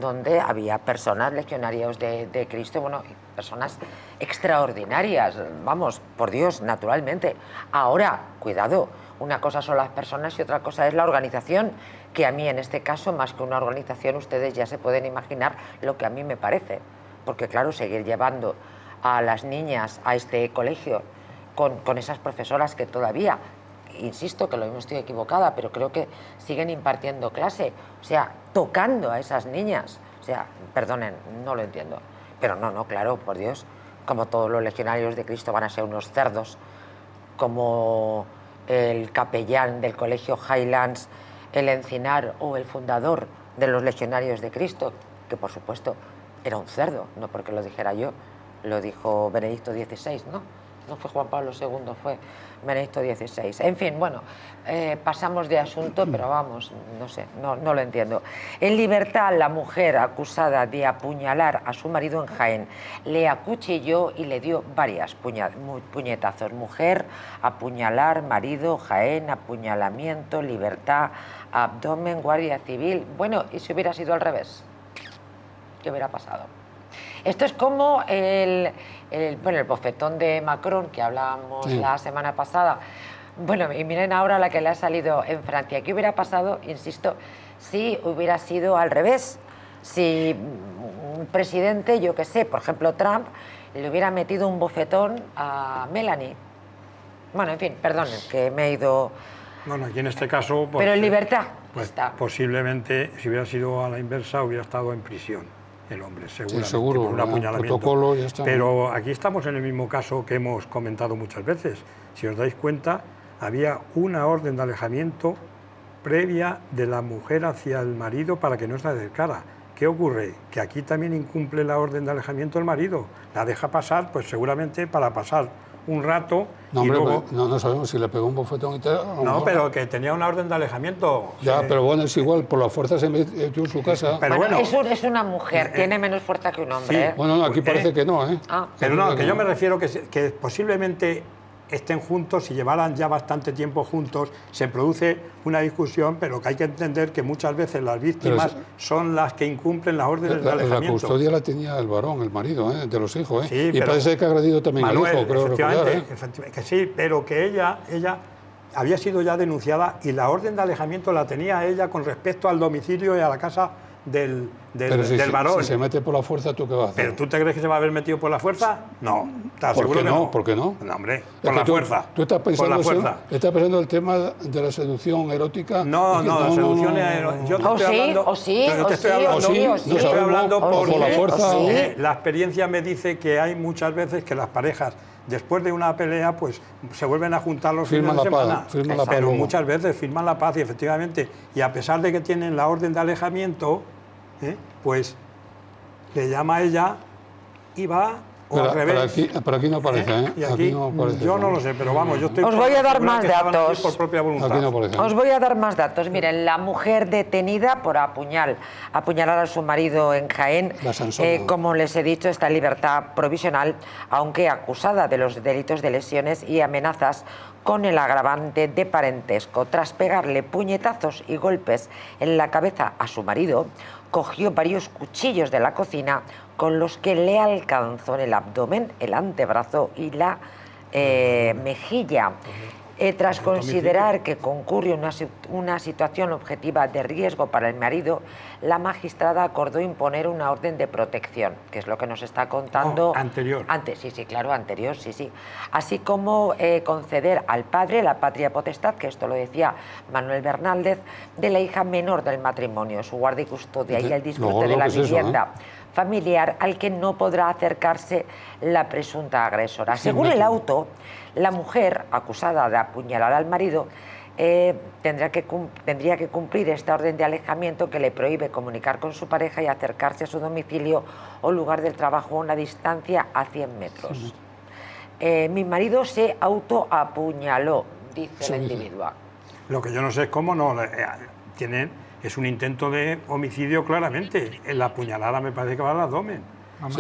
donde había personas legionarios de Cristo, bueno, personas extraordinarias, vamos, por Dios, naturalmente. Ahora, cuidado, una cosa son las personas y otra cosa es la organización, que a mí en este caso, más que una organización, ustedes ya se pueden imaginar lo que a mí me parece. Porque claro, seguir llevando a las niñas a este colegio con esas profesoras que todavía, insisto que lo mismo estoy equivocada, pero creo que siguen impartiendo clase, o sea, tocando a esas niñas, o sea, perdonen, no lo entiendo. Pero no, claro, por Dios, como todos los legionarios de Cristo van a ser unos cerdos, como el capellán del colegio Highlands, el Encinar, o el fundador de los legionarios de Cristo, que por supuesto era un cerdo, no porque lo dijera yo, lo dijo Benedicto XVI, ¿no? No fue Juan Pablo II, fue Benedicto XVI. En fin, bueno, pasamos de asunto, pero vamos, no sé, no lo entiendo. En libertad, la mujer acusada de apuñalar a su marido en Jaén le acuchilló y le dio varias puñetazos. Mujer, apuñalar, marido, Jaén, apuñalamiento, libertad, abdomen, guardia civil. Bueno, ¿y si hubiera sido al revés? ¿Qué hubiera pasado? Esto es como el bofetón de Macron que hablábamos la semana pasada. Bueno, y miren ahora la que le ha salido en Francia. ¿Qué hubiera pasado, insisto, si hubiera sido al revés? Si un presidente, yo qué sé, por ejemplo Trump, le hubiera metido un bofetón a Melanie. Bueno, en fin, perdonen, que me he ido... Bueno, aquí en este caso... Pues, pero en libertad pues, está. Posiblemente, si hubiera sido a la inversa, hubiera estado en prisión. El hombre, seguramente, sí, seguro, por un apuñalamiento. Protocolo, ya está. Pero aquí estamos en el mismo caso que hemos comentado muchas veces. Si os dais cuenta, había una orden de alejamiento previa de la mujer hacia el marido para que no se acercara. ¿Qué ocurre? Que aquí también incumple la orden de alejamiento el marido. La deja pasar, pues seguramente para pasar un rato. No, y hombre, luego... no sabemos si le pegó un bofetón y tal. No, pero que tenía una orden de alejamiento. Ya, pero bueno, es igual, por la fuerza se metió en su casa. Pero bueno, es una mujer, tiene menos fuerza que un hombre. Sí. ¿eh? Bueno, no, aquí parece que no, ¿eh? Pero no, que yo me refiero que posiblemente estén juntos, y llevaran ya bastante tiempo juntos, se produce una discusión, pero que hay que entender que muchas veces las víctimas son las que incumplen las órdenes de alejamiento. La custodia la tenía el varón, el marido, de los hijos, ¿eh? Sí, y parece que ha agredido también al hijo, creo recordar, ¿eh? Efectivamente, que sí, pero que ella había sido ya denunciada y la orden de alejamiento la tenía ella con respecto al domicilio y a la casa del varón. Si se mete por la fuerza, ¿tú qué vas a hacer? ¿Pero tú te crees que se va a haber metido por la fuerza? No. ¿Por qué no? ¿Por qué no? No, hombre, por la fuerza. ¿Tú estás pensando, por la fuerza. ¿Estás pensando el tema de la seducción erótica? No, la seducción erótica. Yo te estoy hablando... Yo te estoy hablando porque la fuerza. La experiencia me dice que hay muchas veces que las parejas, después de una pelea, pues se vuelven a juntar los fines de semana. Pero muchas veces firman la paz y efectivamente, y a pesar de que tienen la orden de alejamiento, pues le llama a ella y va o al revés. Pero aquí no aparece, ¿eh? Y aquí no aparece, yo no lo sé, pero vamos, yo estoy... Os voy a dar más datos. Por propia voluntad. Aquí no aparece. Os voy a dar más datos. Miren, la mujer detenida por apuñalar a su marido en Jaén, como les he dicho, está en libertad provisional, aunque acusada de los delitos de lesiones y amenazas con el agravante de parentesco. Tras pegarle puñetazos y golpes en la cabeza a su marido, cogió varios cuchillos de la cocina con los que le alcanzó en el abdomen, el antebrazo y la mejilla. Tras considerar que concurre una situación objetiva de riesgo para el marido, la magistrada acordó imponer una orden de protección, que es lo que nos está contando... anterior. Antes, sí, claro, anterior, sí. Así como conceder al padre la patria potestad, que esto lo decía Manuel Bernaldez, de la hija menor del matrimonio, su guardia y custodia y el disfrute de la vivienda familiar al que no podrá acercarse la presunta agresora. Según el auto, la mujer acusada de apuñalar al marido tendría que cumplir esta orden de alejamiento que le prohíbe comunicar con su pareja y acercarse a su domicilio o lugar del trabajo a una distancia a 100 metros. Mi marido se autoapuñaló, dice la individua. Lo que yo no sé es cómo no tienen... Es un intento de homicidio claramente. En la puñalada me parece que va al abdomen.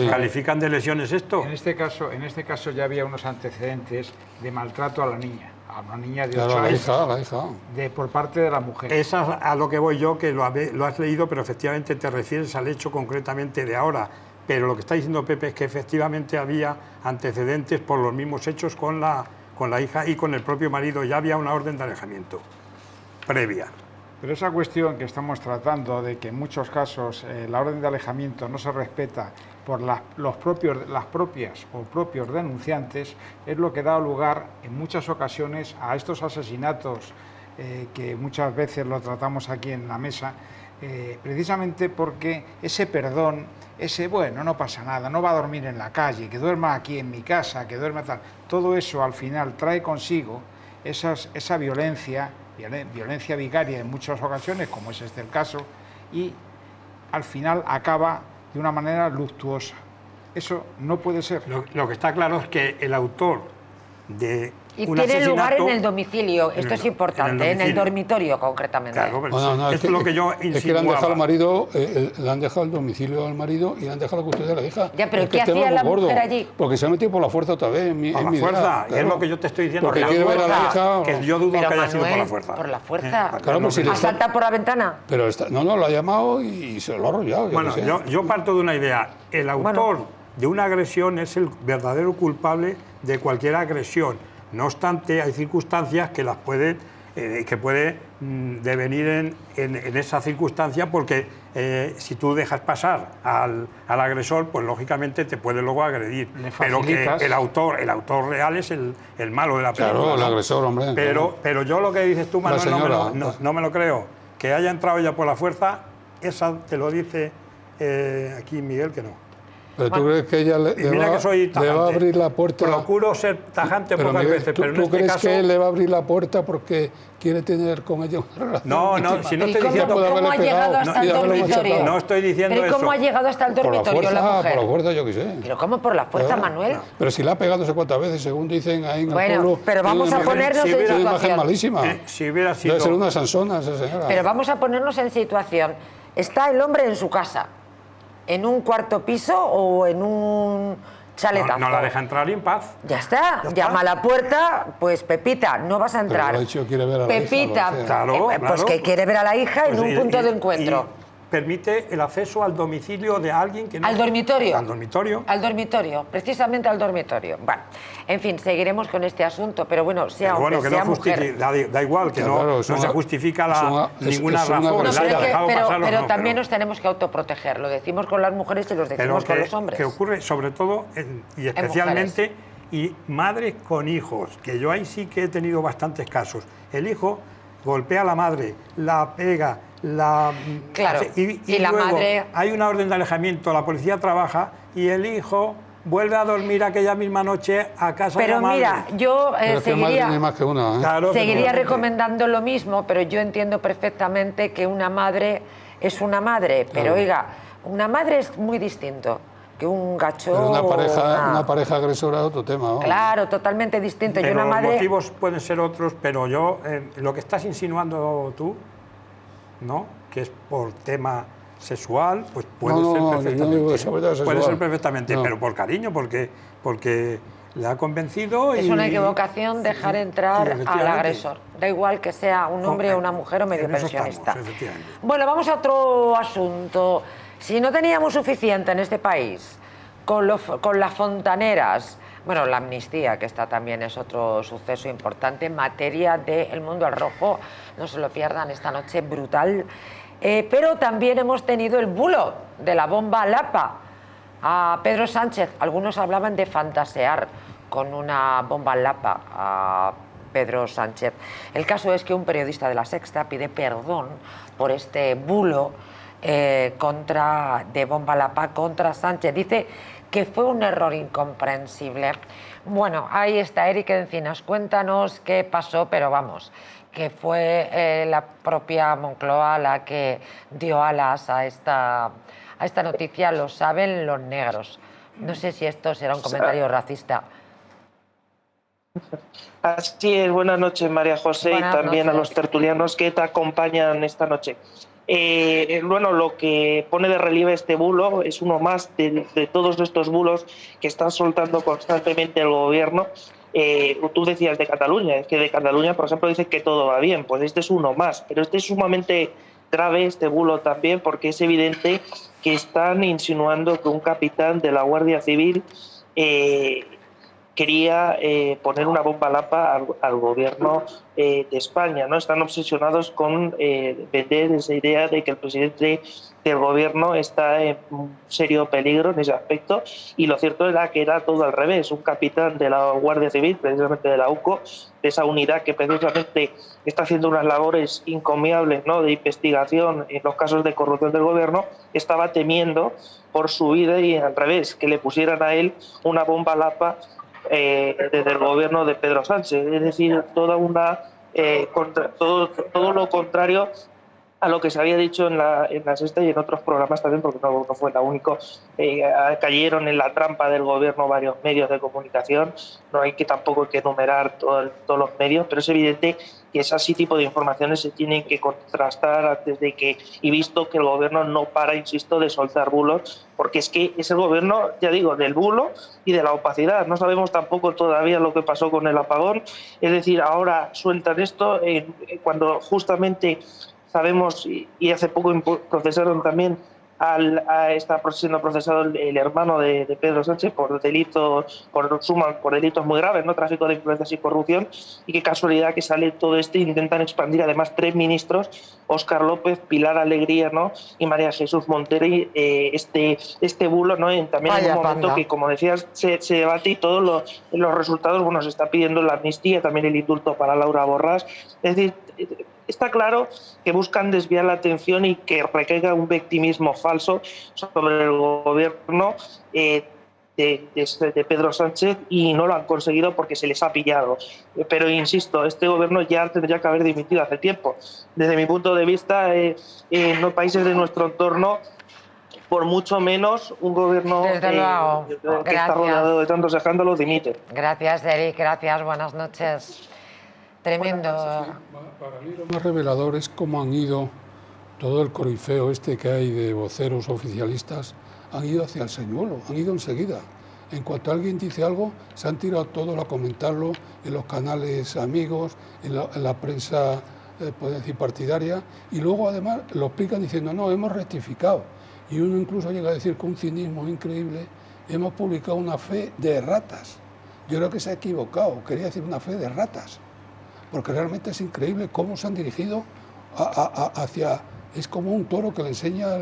¿Califican de lesiones esto? En este caso ya había unos antecedentes de maltrato a la niña. a una niña de 8 años. La hija. Por parte de la mujer. Es a lo que voy yo, que lo has leído, pero efectivamente te refieres al hecho concretamente de ahora. Pero lo que está diciendo Pepe es que efectivamente había antecedentes por los mismos hechos con la hija y con el propio marido. Ya había una orden de alejamiento previa. Pero esa cuestión que estamos tratando de que en muchos casos la orden de alejamiento no se respeta por las propias o propios denunciantes es lo que da lugar en muchas ocasiones a estos asesinatos que muchas veces lo tratamos aquí en la mesa, precisamente porque ese perdón, bueno, no pasa nada, no va a dormir en la calle, que duerma aquí en mi casa, que duerma tal, todo eso al final trae consigo esa violencia vicaria en muchas ocasiones, como es el caso, y al final acaba de una manera luctuosa. Eso no puede ser. Lo que está claro es que el autor de un asesinato... Y tiene lugar en el domicilio, esto es importante, en el dormitorio concretamente. Claro, pero es lo que yo insinuaba. Es que le han dejado al marido, le han dejado el domicilio al marido y le han dejado la custodia de la hija. Ya, pero ¿qué hacía la mujer allí? Porque se ha metido por la fuerza otra vez. Por la fuerza, y es lo que yo te estoy diciendo. Porque quiere ver a la hija... Que yo dudo que haya sido por la fuerza. ¿Por la fuerza? Claro, pues si ¿Ha saltado por la ventana? Pero no, lo ha llamado y se lo ha arrollado. Bueno, yo parto de una idea. El autor de una agresión es el verdadero culpable de cualquier agresión. No obstante, hay circunstancias que puede devenir en esa circunstancia, porque si tú dejas pasar al agresor, pues lógicamente te puede luego agredir. Pero que el autor real es el malo de la película. Claro, el agresor, hombre. Pero yo lo que dices tú, Manuel, no me lo creo. Que haya entrado ella por la fuerza, esa te lo dice aquí Miguel que no. Pero tú crees que ella le va a abrir la puerta... Procuro ser tajante pocas veces, pero en este caso... ¿Tú crees que él le va a abrir la puerta porque quiere tener con ella una relación? No, si no estoy diciendo... ¿Cómo ha llegado hasta el dormitorio? No estoy diciendo eso. ¿Pero cómo ha llegado hasta el dormitorio la mujer? Por la fuerza, yo qué sé. ¿Pero cómo por la fuerza, Manuel? Pero si la ha pegado no sé cuántas veces, según dicen ahí en el pueblo... Bueno, pero vamos a ponernos en situación. Tiene una imagen malísima. Si hubiera sido... Debe ser una sansona esa señora. Pero vamos a ponernos en situación. Está el hombre en su casa, en un cuarto piso o en un chaletazo. No la deja entrar en paz. Ya está. Llama a la puerta, pues Pepita, no vas a entrar. Pero lo ha dicho, quiere ver a la Pepita, hija, claro. Pues que quiere ver a la hija en un punto de encuentro. Permite el acceso al domicilio de alguien que no... ¿Al dormitorio? Al dormitorio. Al dormitorio, precisamente al dormitorio. Bueno, en fin, seguiremos con este asunto, pero bueno, sea hombre, que sea no mujer... Da igual, que no se justifica ninguna razón. Pero también nos tenemos que autoproteger, lo decimos con las mujeres y lo decimos con los hombres. Que ocurre sobre todo, y especialmente, y madres con hijos, que yo ahí sí que he tenido bastantes casos. El hijo golpea a la madre, la pega... Claro, y la luego madre... hay una orden de alejamiento, la policía trabaja y el hijo vuelve a dormir aquella misma noche a casa de la madre. Pero mira, yo seguiría recomendando lo mismo, pero yo entiendo perfectamente que una madre es una madre, pero oiga, una madre es muy distinto que un gacho. Pero una pareja agresora es otro tema, ¿no? Claro, totalmente distinto. Pero una madre... los motivos pueden ser otros, pero yo, lo que estás insinuando tú, ¿no? Que es por tema sexual, pues puede ser perfectamente. Puede ser perfectamente, pero por cariño, porque le ha convencido. Es una equivocación dejar entrar al agresor. Da igual que sea un hombre o una mujer o medio pensionista. Bueno, vamos a otro asunto. Si no teníamos suficiente en este país con las fontaneras, bueno, la amnistía, que esta también es otro suceso importante en materia del mundo al rojo, no se lo pierdan esta noche, brutal. Pero también hemos tenido el bulo de la bomba Lapa a Pedro Sánchez. Algunos hablaban de fantasear con una bomba Lapa a Pedro Sánchez. El caso es que un periodista de La Sexta pide perdón por este bulo de bomba Lapa contra Sánchez. Dice que fue un error incomprensible. Bueno, ahí está Eric Encinas, cuéntanos qué pasó, pero vamos, que fue la propia Moncloa la que dio alas a esta noticia, lo saben los negros. No sé si esto será un comentario racista. Así es, buenas noches María José y también a los tertulianos que te acompañan esta noche. Bueno, lo que pone de relieve este bulo es uno más de todos estos bulos que están soltando constantemente el gobierno Tú decías de Cataluña, es que de Cataluña, por ejemplo, dicen que todo va bien, pues este es uno más, pero este es sumamente grave, este bulo también, porque es evidente que están insinuando que un capitán de la Guardia Civil quería poner una bomba lapa al gobierno de España, ¿no? Están obsesionados con vender esa idea de que el presidente del gobierno está en serio peligro en ese aspecto, y lo cierto era que era todo al revés. Un capitán de la Guardia Civil, precisamente de la UCO, de esa unidad que precisamente está haciendo unas labores encomiables, ¿no?, de investigación en los casos de corrupción del gobierno, estaba temiendo por su vida, y al revés, que le pusieran a él una bomba lapa desde el gobierno de Pedro Sánchez. Es decir, todo lo contrario a lo que se había dicho en la Sexta y en otros programas también, porque no fue la única. Cayeron en la trampa del gobierno varios medios de comunicación. No hay que tampoco que enumerar todos los medios, pero es evidente que ese tipo de informaciones se tienen que contrastar antes de que, y visto que el gobierno no para, insisto, de soltar bulos, porque es que es el gobierno, ya digo, del bulo y de la opacidad. No sabemos tampoco todavía lo que pasó con el apagón. Es decir, ahora sueltan esto cuando justamente sabemos, y hace poco procesaron también está siendo procesado el hermano de Pedro Sánchez por delitos muy graves, ¿no?, tráfico de influencias y corrupción, y qué casualidad que sale todo esto. Intentan expandir además 3 ministros, Óscar López, Pilar Alegría, ¿no?, y María Jesús Montero, este bulo, ¿no? También en un momento que, como decías, se debate, y todos los resultados, bueno, se está pidiendo la amnistía, también el indulto para Laura Borràs. Es decir, está claro que buscan desviar la atención y que recaiga un victimismo falso sobre el gobierno de Pedro Sánchez, y no lo han conseguido porque se les ha pillado. Pero insisto, este gobierno ya tendría que haber dimitido hace tiempo. Desde mi punto de vista, en los países de nuestro entorno, por mucho menos un gobierno que está rodeado de tantos escándalos dimite. Gracias, Eric, gracias, buenas noches. Tremendo. Para mí lo más revelador es cómo han ido todo el corifeo que hay de voceros oficialistas, han ido hacia el señuelo, han ido enseguida. En cuanto alguien dice algo, se han tirado todos a comentarlo en los canales amigos, en la prensa, puede decir, partidaria, y luego además lo explican diciendo, no, hemos rectificado. Y uno incluso llega a decir con un cinismo increíble, hemos publicado una fe de ratas. Yo creo que se ha equivocado, quería decir una fe de ratas. Porque realmente es increíble cómo se han dirigido hacia... Es como un toro que le enseña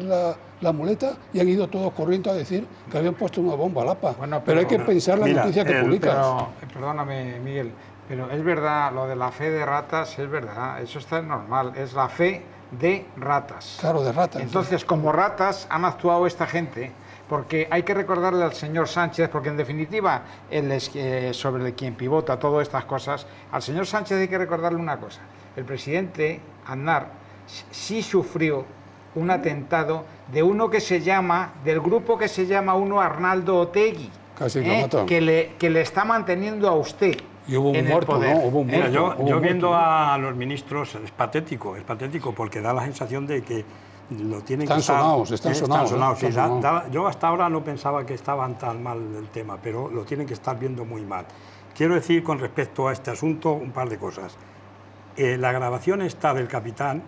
la muleta, y han ido todos corriendo a decir que habían puesto una bomba lapa. Bueno, pero hay que pensar la noticia que publicas. Perdóname, Miguel, pero es verdad, lo de la fe de ratas es verdad, eso está normal, es la fe de ratas. Claro, de ratas. Entonces, como ratas han actuado esta gente, porque hay que recordarle al señor Sánchez, porque en definitiva él es sobre quien pivota todas estas cosas. Al señor Sánchez hay que recordarle una cosa: el presidente Aznar sí sufrió un atentado de uno que se llama, del grupo que se llama Arnaldo Otegi, casi lo mató, que le está manteniendo a usted. Y hubo un muerto, ¿no? Hubo un muerto. Mira, yo viendo a los ministros es patético, porque da la sensación de que lo tienen están sonados. Sí, yo hasta ahora no pensaba que estaban tan mal el tema, pero lo tienen que estar viendo muy mal. Quiero decir con respecto a este asunto un par de cosas. La grabación esta del capitán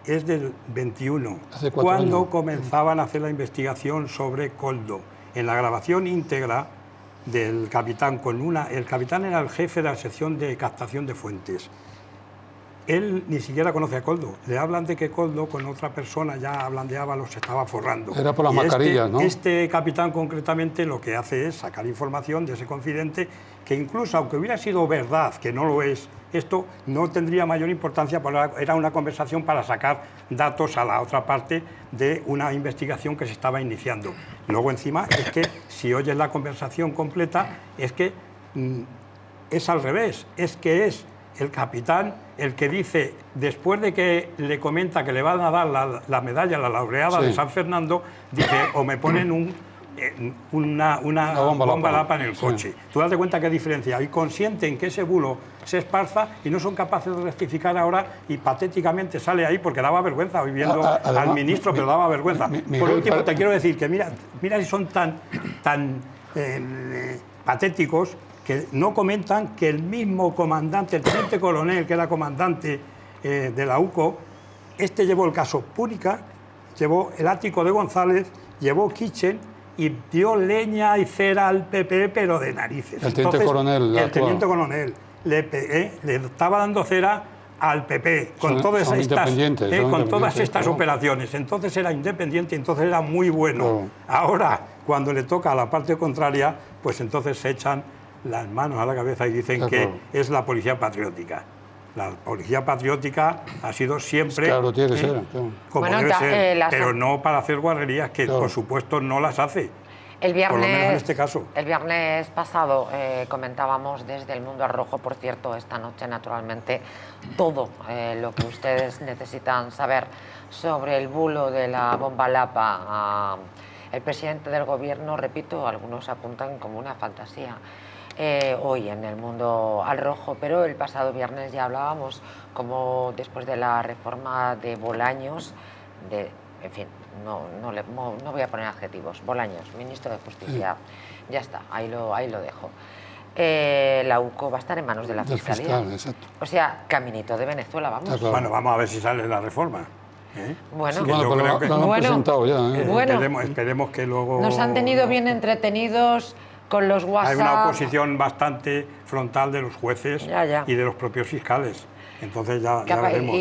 es del 21, cuando comenzaban a hacer la investigación sobre Koldo. En la grabación íntegra del capitán, el capitán era el jefe de la sección de captación de fuentes. Él ni siquiera conoce a Koldo. Le hablan de que Koldo con otra persona ya blandeaba, los estaba forrando. Era por las mascarillas, ¿no? Este capitán concretamente lo que hace es sacar información de ese confidente, que incluso aunque hubiera sido verdad, que no lo es, esto no tendría mayor importancia, porque era una conversación para sacar datos a la otra parte de una investigación que se estaba iniciando. Luego encima es que si oyes la conversación completa, es que es al revés, es que es el capitán el que dice, después de que le comenta que le van a dar la medalla, la laureada de San Fernando, dice, o me ponen una bomba lapa en el coche. Tú date cuenta qué diferencia. Y consienten que ese bulo se esparza y no son capaces de rectificar ahora, y patéticamente sale ahí, porque daba vergüenza, hoy viendo al ministro, pero daba vergüenza. Por último, te quiero decir que mira si son tan patéticos, que no comentan que el mismo comandante, el teniente coronel, que era comandante de la UCO, llevó el caso Púnica, llevó el ático de González, llevó Kitchen y dio leña y cera al PP, pero de narices. El teniente coronel. El teniente coronel le estaba dando cera al PP con todas estas operaciones. Entonces era independiente, entonces era muy bueno. Ahora, cuando le toca a la parte contraria, pues entonces se echan las manos a la cabeza y dicen que es la policía patriótica. La policía patriótica ha sido siempre como debe ser, pero no para hacer guarrerías, que por supuesto no las hace. El viernes, por lo menos en este caso. El viernes pasado comentábamos desde el Mundo al Rojo, por cierto, esta noche naturalmente, todo lo que ustedes necesitan saber sobre el bulo de la bomba Lapa. El presidente del gobierno, repito, algunos apuntan como una fantasía. Hoy en el Mundo al Rojo, pero el pasado viernes ya hablábamos como después de la reforma de Bolaños, en fin, no voy a poner adjetivos, Bolaños, ministro de Justicia, ya está, ahí lo dejo. La UCO va a estar en manos de la Fiscalía. O sea, caminito de Venezuela, vamos. Bueno, vamos a ver si sale la reforma. Bueno, esperemos que luego... Nos han tenido bien entretenidos con los WhatsApp. Hay una oposición bastante frontal de los jueces y de los propios fiscales. Entonces ya veremos.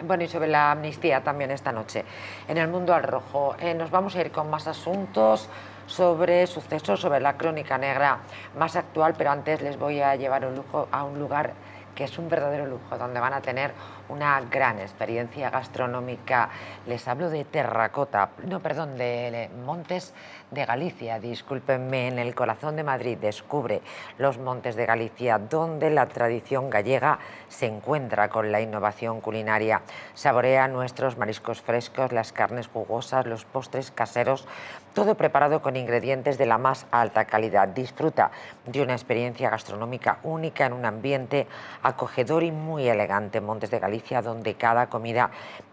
Bueno, y sobre la amnistía también esta noche. En el Mundo al Rojo nos vamos a ir con más asuntos sobre sucesos, sobre la crónica negra más actual, pero antes les voy a llevar a un lugar que es un verdadero lujo, donde van a tener una gran experiencia gastronómica. Les hablo de de Montes de Galicia, discúlpenme, en el corazón de Madrid. Descubre los Montes de Galicia, donde la tradición gallega se encuentra con la innovación culinaria. Saborea nuestros mariscos frescos, las carnes jugosas, los postres caseros, todo preparado con ingredientes de la más alta calidad. Disfruta de una experiencia gastronómica única en un ambiente acogedor y muy elegante. Montes de Galicia, donde cada comida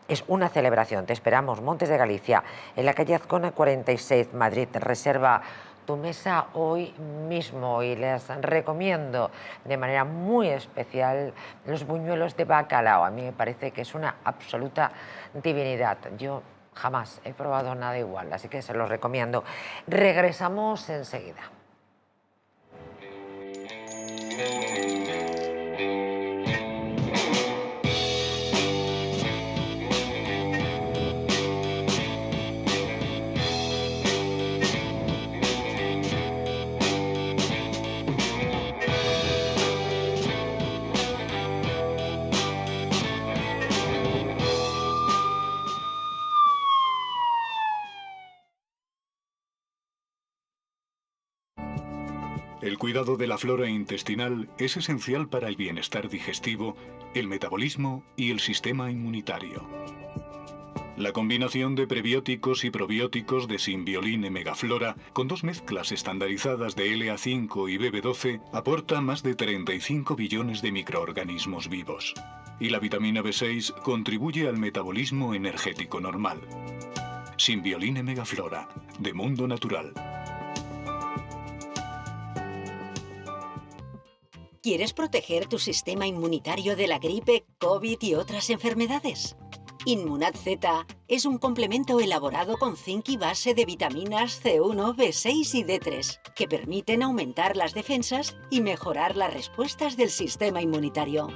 es una celebración. Te esperamos, Montes de Galicia, en la calle Azcona 46, Madrid. Reserva tu mesa hoy mismo y les recomiendo de manera muy especial los buñuelos de bacalao. A mí me parece que es una absoluta divinidad. Yo jamás he probado nada igual, así que se los recomiendo. Regresamos enseguida. El cuidado de la flora intestinal es esencial para el bienestar digestivo, el metabolismo y el sistema inmunitario. La combinación de prebióticos y probióticos de Symbiolin Megaflora, con 2 mezclas estandarizadas de LA5 y BB12, aporta más de 35 billones de microorganismos vivos. Y la vitamina B6 contribuye al metabolismo energético normal. Symbiolin Megaflora, de Mundo Natural. ¿Quieres proteger tu sistema inmunitario de la gripe, COVID y otras enfermedades? Inmunad Z es un complemento elaborado con zinc y base de vitaminas C1, B6 y D3, que permiten aumentar las defensas y mejorar las respuestas del sistema inmunitario.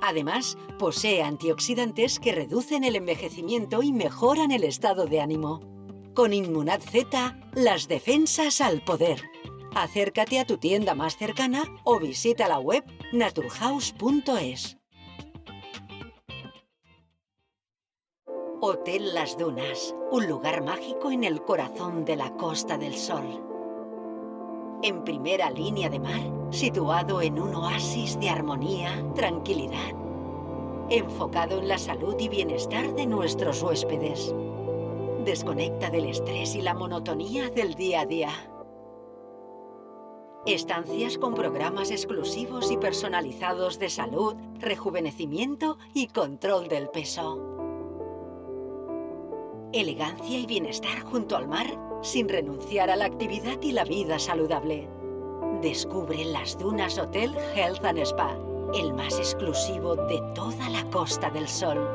Además, posee antioxidantes que reducen el envejecimiento y mejoran el estado de ánimo. Con Inmunad Z, las defensas al poder. Acércate a tu tienda más cercana o visita la web naturhaus.es. Hotel Las Dunas, un lugar mágico en el corazón de la Costa del Sol. En primera línea de mar, situado en un oasis de armonía, tranquilidad, enfocado en la salud y bienestar de nuestros huéspedes. Desconecta del estrés y la monotonía del día a día. Estancias con programas exclusivos y personalizados de salud, rejuvenecimiento y control del peso. Elegancia y bienestar junto al mar sin renunciar a la actividad y la vida saludable. Descubre las Dunas Hotel Health and Spa, el más exclusivo de toda la Costa del Sol.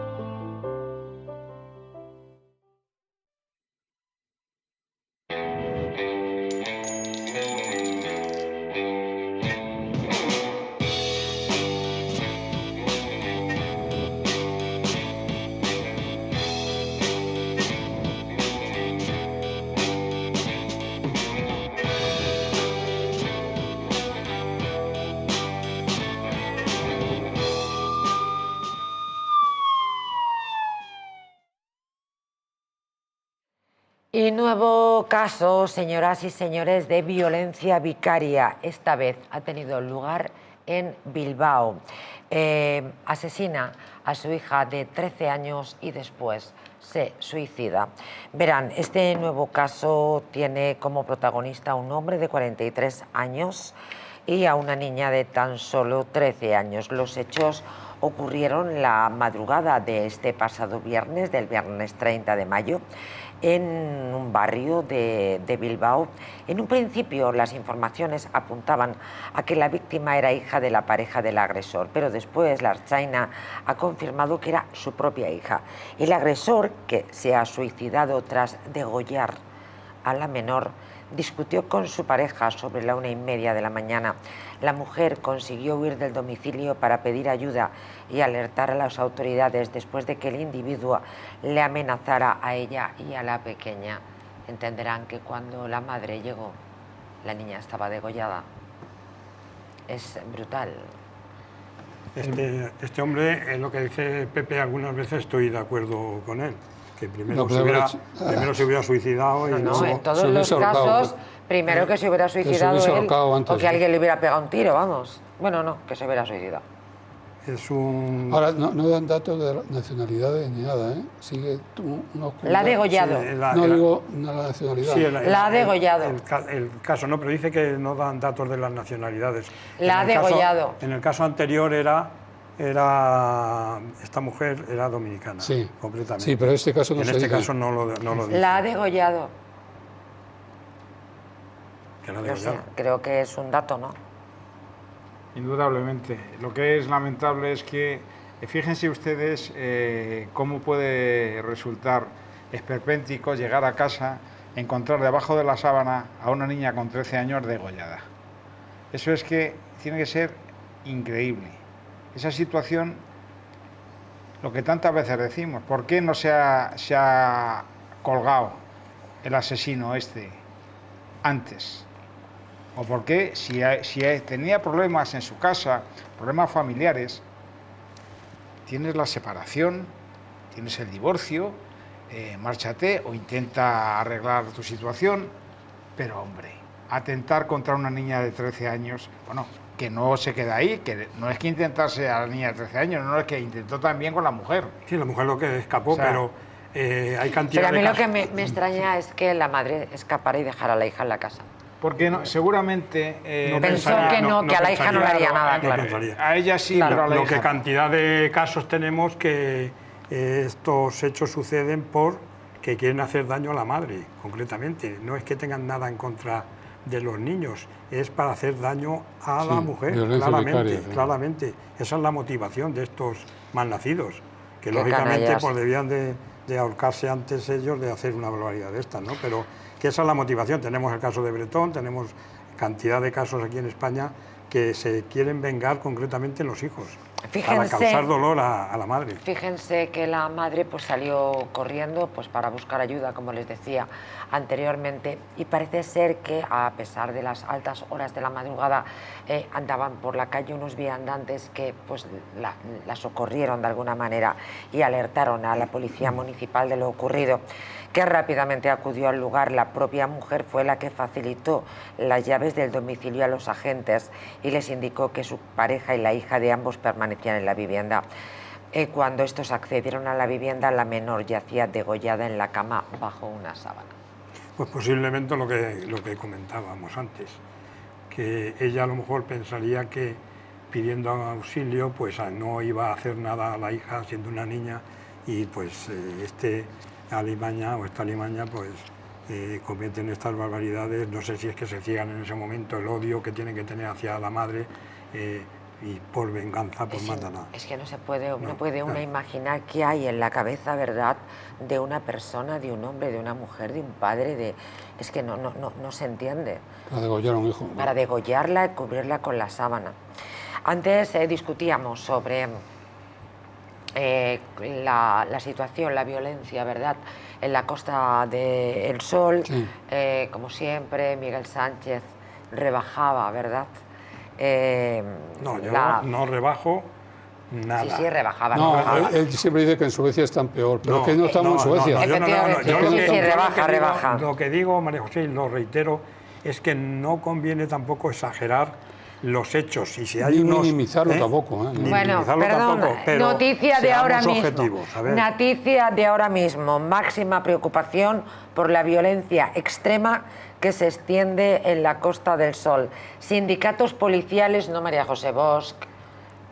Y nuevo caso, señoras y señores, de violencia vicaria. Esta vez ha tenido lugar en Bilbao. Asesina a su hija de 13 años y después se suicida. Verán, este nuevo caso tiene como protagonista a un hombre de 43 años y a una niña de tan solo 13 años. Los hechos ocurrieron la madrugada de este pasado viernes, del viernes 30 de mayo, en un barrio de Bilbao. En un principio las informaciones apuntaban a que la víctima era hija de la pareja del agresor, pero después la Ertzaina ha confirmado que era su propia hija. El agresor, que se ha suicidado tras degollar a la menor, discutió con su pareja sobre la 1:30 de la mañana. La mujer consiguió huir del domicilio para pedir ayuda y alertar a las autoridades después de que el individuo le amenazara a ella y a la pequeña. Entenderán que cuando la madre llegó, la niña estaba degollada. Es brutal. Este hombre, es lo que dice Pepe, algunas veces estoy de acuerdo con él. Que primero, se hubiera suicidado y no, en todos los casos, primero que se hubiera suicidado él o que alguien le hubiera pegado un tiro, vamos. Bueno, no, que se hubiera suicidado. Ahora, no dan datos de nacionalidades ni nada, ¿eh? Sigue la ha degollado. Sí, no digo la nacionalidad. Sí, la ha degollado. El caso, no, pero dice que no dan datos de las nacionalidades. La ha degollado. En el caso anterior esta mujer era dominicana, sí, completamente. Sí, pero en este caso no se dice. En este caso no lo dice. La ha degollado. ¿Que la ha degollado? No sé, creo que es un dato, ¿no? Indudablemente. Lo que es lamentable es que, fíjense ustedes cómo puede resultar esperpéntico llegar a casa, encontrar debajo de la sábana a una niña con 13 años degollada. Eso es que tiene que ser increíble. Esa situación, lo que tantas veces decimos, ¿por qué no se ha colgado el asesino este antes? ¿O por qué, si tenía problemas en su casa, problemas familiares, tienes la separación, tienes el divorcio, márchate o intenta arreglar tu situación, pero hombre, atentar contra una niña de 13 años, bueno, que no se queda ahí, que no es que intentase a la niña de 13 años, no, es que intentó también con la mujer. Sí, la mujer lo que escapó, o sea, pero hay cantidad de... Pero a mí lo que me extraña es que la madre escapara y dejara a la hija en la casa. Porque no, seguramente... pensó que a la hija no le haría nada, claro. A ella sí, claro, pero a la hija... Lo que cantidad de casos tenemos que estos hechos suceden porque quieren hacer daño a la madre, concretamente. No es que tengan nada en contra de los niños, es para hacer daño a la mujer, claramente. Esa es la motivación de estos malnacidos, que lógicamente pues, debían de ahorcarse antes ellos de hacer una barbaridad de estas, ¿no? Pero que esa es la motivación. Tenemos el caso de Bretón, tenemos cantidad de casos aquí en España que se quieren vengar concretamente en los hijos, para causar dolor a la madre. Fíjense que la madre pues salió corriendo pues para buscar ayuda, como les decía anteriormente, y parece ser que a pesar de las altas horas de la madrugada andaban por la calle unos viandantes que pues la socorrieron de alguna manera y alertaron a la policía municipal de lo ocurrido, que rápidamente acudió al lugar. La propia mujer fue la que facilitó las llaves del domicilio a los agentes y les indicó que su pareja y la hija de ambos permanecían en la vivienda. Cuando estos accedieron a la vivienda, la menor yacía degollada en la cama bajo una sábana. Pues posiblemente lo que comentábamos antes, que ella a lo mejor pensaría que pidiendo auxilio pues no iba a hacer nada a la hija siendo una niña, y pues este alimaña o esta alimaña pues cometen estas barbaridades. No sé si es que se ciegan en ese momento el odio que tienen que tener hacia la madre y por venganza pues matan a... Es que no se puede, no puede uno imaginar qué hay en la cabeza, ¿verdad?, de una persona, de un hombre, de una mujer, de un padre, es que no se entiende. Para degollar a un hijo. Para degollarla y cubrirla con la sábana. Antes discutíamos sobre la situación, la violencia, ¿verdad?, en la Costa del Sol. Sí. Como siempre, Miguel Sánchez rebajaba, ¿verdad? No, yo no rebajo nada. Sí, rebajaba. No, rebajaba. Él siempre dice que en Suecia están peor, pero que no estamos en Suecia. Rebaja. Lo que digo, María José, y lo reitero, es que no conviene tampoco exagerar los hechos. Y si hay minimizarlo tampoco. Bueno, perdón, pero noticia de ahora mismo. Noticia de ahora mismo. Máxima preocupación por la violencia extrema que se extiende en la Costa del Sol. Sindicatos policiales, no María José Bosch,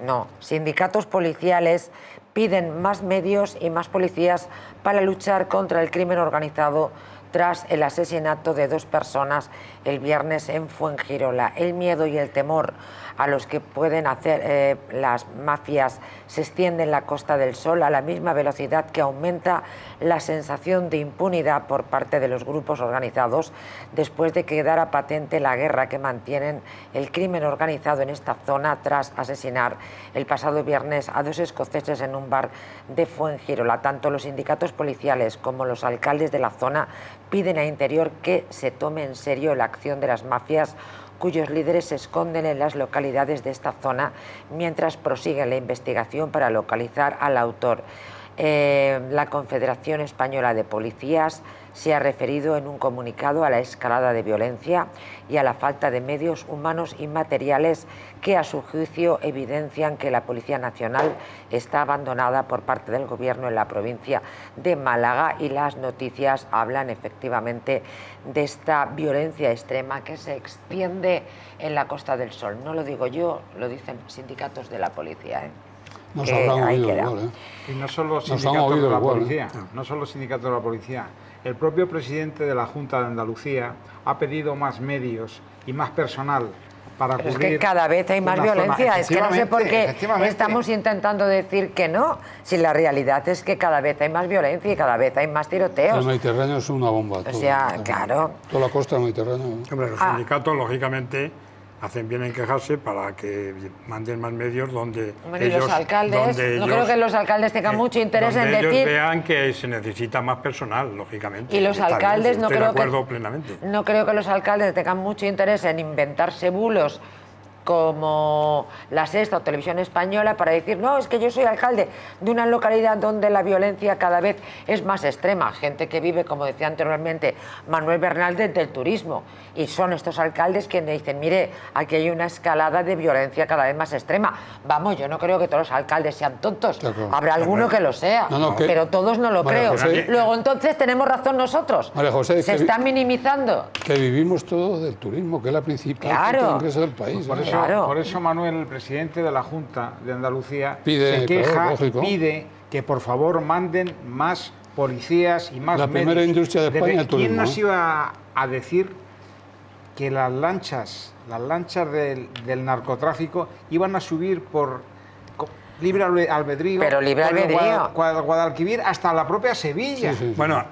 no, sindicatos policiales piden más medios y más policías para luchar contra el crimen organizado tras el asesinato de 2 personas el viernes en Fuengirola. El miedo y el temor a los que pueden hacer las mafias se extiende en la Costa del Sol a la misma velocidad que aumenta la sensación de impunidad por parte de los grupos organizados después de que quedara patente la guerra que mantienen el crimen organizado en esta zona tras asesinar el pasado viernes a 2 escoceses en un bar de Fuengirola. Tanto los sindicatos policiales como los alcaldes de la zona piden a Interior que se tome en serio la acción de las mafias cuyos líderes se esconden en las localidades de esta zona mientras prosigue la investigación para localizar al autor. La Confederación Española de Policías se ha referido en un comunicado a la escalada de violencia y a la falta de medios humanos y materiales que a su juicio evidencian que la Policía Nacional está abandonada por parte del Gobierno en la provincia de Málaga, y las noticias hablan efectivamente de esta violencia extrema que se extiende en la Costa del Sol. No lo digo yo, lo dicen sindicatos de la policía. Nos habrán oído igual, Y no solo sindicatos de la policía, no solo sindicatos de la policía. El propio presidente de la Junta de Andalucía ha pedido más medios y más personal para cubrir. Es que cada vez hay más violencia, es que no sé por qué estamos intentando decir que no, si la realidad es que cada vez hay más violencia y cada vez hay más tiroteos. El Mediterráneo es una bomba. O sea, claro. Toda la costa del Mediterráneo. Hombre, los sindicatos, lógicamente, hacen bien en quejarse para que manden más medios donde ellos... Los alcaldes, no creo que los alcaldes tengan mucho interés en decir... ellos vean que se necesita más personal, lógicamente. Y los alcaldes, no creo que los alcaldes tengan mucho interés en inventarse bulos como La Sexta o Televisión Española para decir, no, es que yo soy alcalde de una localidad donde la violencia cada vez es más extrema. Gente que vive, como decía anteriormente Manuel Bernal, del turismo. Y son estos alcaldes quienes dicen, mire, aquí hay una escalada de violencia cada vez más extrema. Vamos, yo no creo que todos los alcaldes sean tontos. Habrá alguno que lo sea, pero todos no lo creo. Luego, entonces, tenemos razón nosotros. María José, se está minimizando. Que vivimos todos del turismo, que es la principal fuente de ingreso del país. Por eso, Manuel, el presidente de la Junta de Andalucía, se queja, pide que por favor manden más policías y más medios. La primera industria de España, el turismo. ¿Quién nos iba a decir que las lanchas del narcotráfico iban a subir por libre albedrío? Pero libre albedrío. Guadalquivir hasta la propia Sevilla. Sí. Bueno,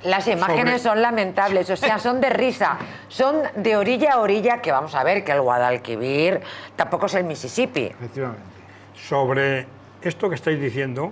las imágenes son lamentables, o sea, son de risa, son de orilla a orilla, que vamos a ver que el Guadalquivir tampoco es el Mississippi. Efectivamente. Sobre esto que estáis diciendo,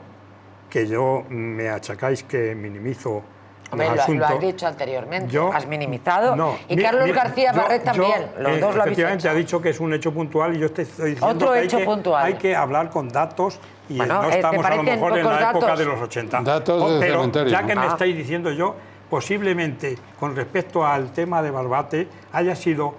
que yo me achacáis que minimizo Hombre, lo has dicho anteriormente, has minimizado. Y Carlos García Barret también, los dos lo habéis efectivamente, ha dicho que es un hecho puntual y yo te estoy diciendo otro que hecho puntual. Hay que hablar con datos y no estamos a lo mejor en la época de los 80. Pero ya que me estáis diciendo yo, posiblemente con respecto al tema de Barbate haya sido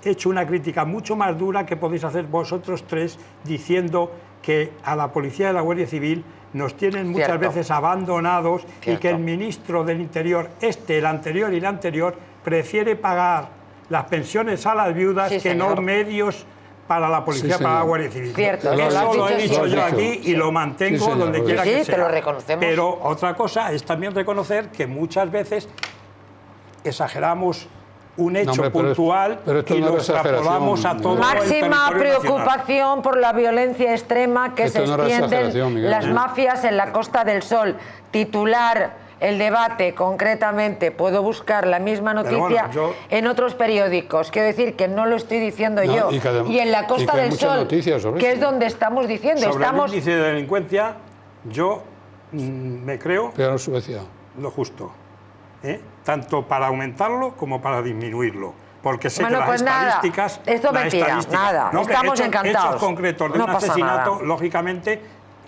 hecho una crítica mucho más dura que podéis hacer vosotros tres diciendo que a la policía y a la Guardia Civil nos tienen muchas veces abandonados y que el ministro del Interior, el anterior y el anterior, prefiere pagar las pensiones a las viudas que no medios para la policía, para la Guardia Civil. Cierto, eso lo he dicho yo aquí y lo mantengo donde quiera que sea. Te lo reconocemos. Pero otra cosa es también reconocer que muchas veces exageramos un hecho puntual y lo extrapolamos a todo el territorio Máxima preocupación nacional. por la violencia extrema que se extienden las mafias en la Costa del Sol. Titular el debate concretamente, puedo buscar la misma noticia en otros periódicos. Quiero decir que no lo estoy diciendo yo. Y en la Costa del Sol, que es donde estamos diciendo. Sobre el índice de delincuencia, yo me creo lo justo. Tanto para aumentarlo como para disminuirlo. Porque sé que las estadísticas... Esto es mentira, nada. Estamos encantados. Hechos concretos de un asesinato, lógicamente,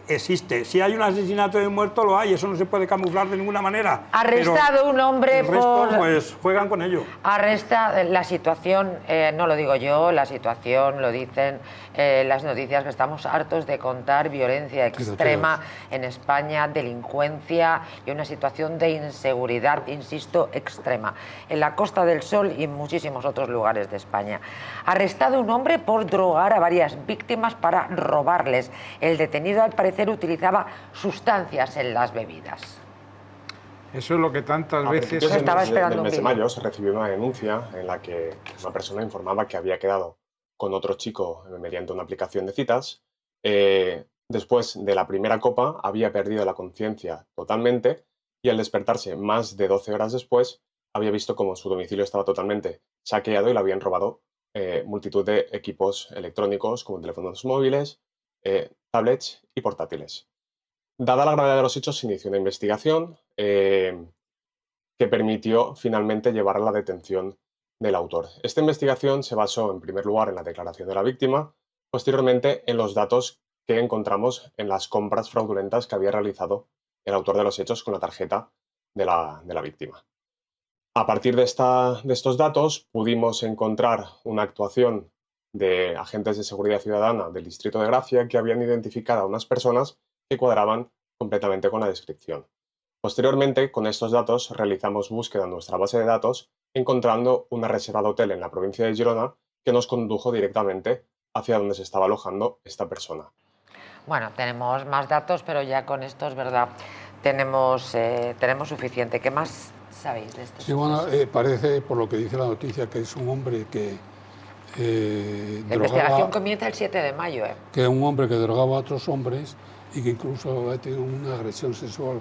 existe. Si hay un asesinato de un muerto, lo hay. Eso no se puede camuflar de ninguna manera. Arrestado un hombre el resto, pues juegan con ello. Arresta la situación, no lo digo yo, la situación lo dicen las noticias que estamos hartos de contar, violencia extrema en España, delincuencia y una situación de inseguridad, insisto, extrema. En la Costa del Sol y en muchísimos otros lugares de España. Arrestado un hombre por drogar a varias víctimas para robarles. El detenido, al parecer, utilizaba sustancias en las bebidas. Eso es lo que tantas veces... Estaba esperando. En el mes de mayo se recibió una denuncia en la que una persona informaba que había quedado con otro chico mediante una aplicación de citas. Después de la primera copa había perdido la conciencia totalmente y al despertarse más de 12 horas después había visto como su domicilio estaba totalmente saqueado y le habían robado multitud de equipos electrónicos como teléfonos móviles, tablets y portátiles. Dada la gravedad de los hechos, se inició una investigación que permitió finalmente llevar a la detención del autor. Esta investigación se basó en primer lugar en la declaración de la víctima, posteriormente en los datos que encontramos en las compras fraudulentas que había realizado el autor de los hechos con la tarjeta de la víctima. A partir de estos datos pudimos encontrar una actuación de agentes de seguridad ciudadana del Distrito de Gracia que habían identificado a unas personas que cuadraban completamente con la descripción. Posteriormente, con estos datos, realizamos búsqueda en nuestra base de datos, encontrando una reserva de hotel en la provincia de Girona que nos condujo directamente hacia donde se estaba alojando esta persona. Bueno, tenemos más datos, pero ya con esto es verdad, tenemos suficiente. ¿Qué más sabéis de esto? Sí, bueno, parece, por lo que dice la noticia, que es un hombre que la investigación comienza el 7 de mayo. Que es un hombre que drogaba a otros hombres y que incluso ha tenido una agresión sexual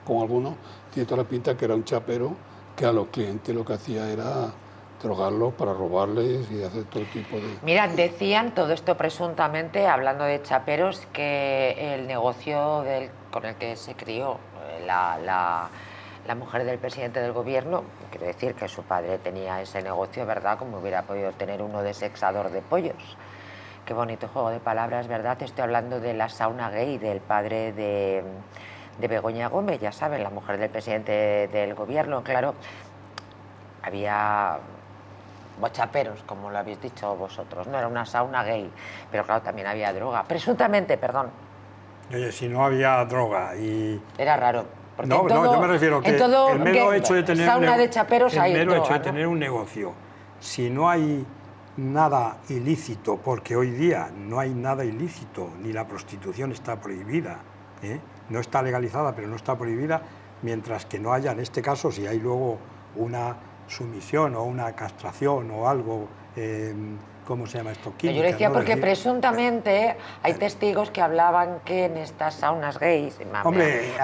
con alguno. Tiene toda la pinta que era un chapero que a los clientes lo que hacía era drogarlos para robarles y hacer todo tipo de... Mira, decían todo esto presuntamente, hablando de chaperos, que el negocio con el que se crió la mujer del presidente del gobierno, quiero decir que su padre tenía ese negocio, ¿verdad? Como hubiera podido tener uno de sexador de pollos. Qué bonito juego de palabras, ¿verdad? Te estoy hablando de la sauna gay del padre de Begoña Gómez, ya saben, la mujer del presidente del gobierno. Claro, había chaperos, como lo habéis dicho vosotros, no era una sauna gay, pero claro, también había droga, presuntamente, perdón. Oye, si no había droga y... Era raro. No, yo me refiero que el mero hecho de tener sauna de chaperos hay el mero droga, hecho de tener un negocio, si no hay nada ilícito, porque hoy día no hay nada ilícito, ni la prostitución está prohibida, no está legalizada, pero no está prohibida, mientras que no haya, en este caso, si hay luego una sumisión o una castración o algo, ¿cómo se llama esto? Química, yo le decía, ¿no? porque presuntamente hay testigos que hablaban que en estas saunas gays,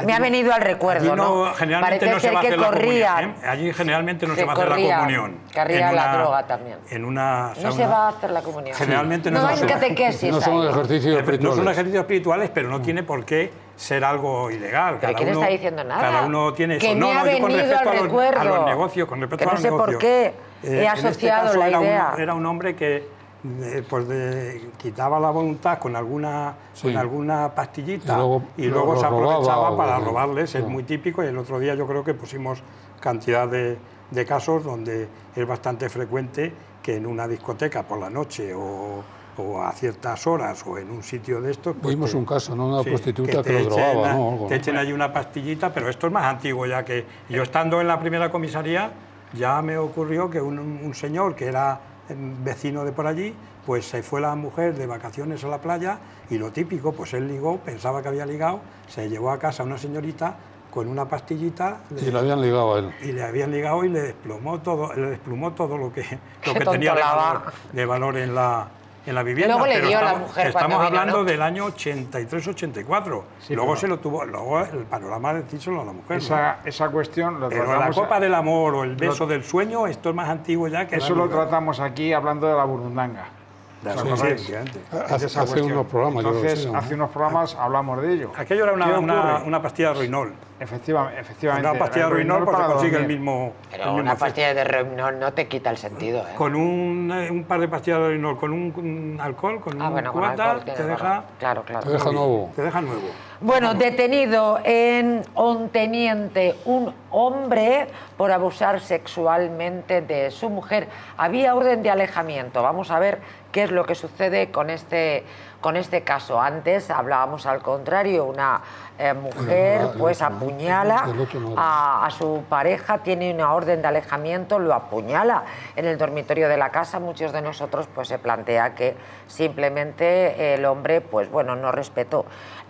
me ha venido al recuerdo, ¿no? Generalmente no se va a hacer la comunión, allí generalmente no se va a hacer la comunión. Corría la droga también. En una sauna, no se va a hacer la comunión. Generalmente no hay catequesis. No son ejercicios espirituales. No son ejercicios espirituales, pero no tiene por qué ser algo ilegal. ¿Pero quién está diciendo nada? Cada uno tiene eso. Que me ha venido al recuerdo. A los negocios, con respecto a los negocios. No sé por qué he asociado la idea. Era un hombre que quitaba la voluntad con alguna pastillita y luego se aprovechaba para robarles. Es muy típico, y el otro día yo creo que pusimos cantidad de casos donde es bastante frecuente que en una discoteca por la noche o a ciertas horas o en un sitio de estos... Pues vimos un caso, ¿no? Una prostituta que lo drogaba, ¿no? Te echen allí una pastillita, pero esto es más antiguo ya que... Yo estando en la primera comisaría ya me ocurrió que un señor que era vecino de por allí, pues se fue la mujer de vacaciones a la playa y lo típico, pues él ligó, pensaba que había ligado, se llevó a casa a una señorita con una pastillita. Y le habían ligado a él. Y le habían ligado y le desplumó todo lo que tenía de valor en la vivienda. Luego le pero dio a la mujer estamos cuando hablando vino, ¿no? del año 83-84. Sí, luego pero se lo tuvo, luego el panorama de decírselo a la mujer. Esa cuestión lo pero tratamos. la copa del amor o el beso del sueño, esto es más antiguo ya que. Eso lo tratamos aquí hablando de la burundanga. Hace unos programas. Entonces, hace unos programas hablamos de ello. Aquello era una pastilla de Roinol. Efectivamente. Una pastilla de Roinol porque consigue el mismo. Pero una pastilla de Roinol no te quita el sentido, ¿eh? Con un par de pastillas de Roinol, con un alcohol, con un cubata, te deja. Claro. Te deja nuevo. Te deja nuevo. Bueno, detenido en Onteniente un hombre por abusar sexualmente de su mujer. Había orden de alejamiento. Vamos a ver qué es lo que sucede con este caso. Antes hablábamos al contrario, una mujer pues apuñala a su pareja, tiene una orden de alejamiento, lo apuñala en el dormitorio de la casa. Muchos de nosotros pues se plantea que simplemente el hombre pues bueno no respetó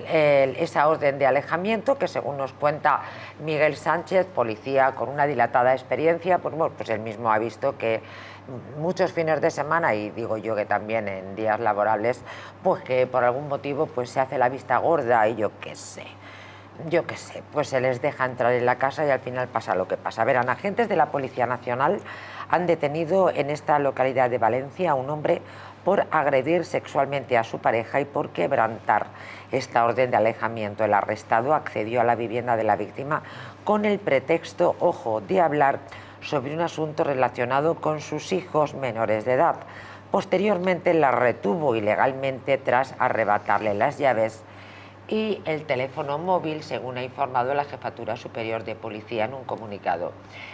esa orden de alejamiento, que según nos cuenta Miguel Sánchez, policía con una dilatada experiencia, pues bueno, pues él mismo ha visto que muchos fines de semana, y digo yo que también en días laborables, pues que por algún motivo pues se hace la vista gorda y yo qué sé, pues se les deja entrar en la casa y al final pasa lo que pasa. Verán, agentes de la Policía Nacional han detenido en esta localidad de Valencia a un hombre por agredir sexualmente a su pareja y por quebrantar esta orden de alejamiento. El arrestado accedió a la vivienda de la víctima con el pretexto, ojo, de hablar sobre un asunto relacionado con sus hijos menores de edad. Posteriormente la retuvo ilegalmente tras arrebatarle las llaves y el teléfono móvil, según ha informado la Jefatura Superior de Policía en un comunicado.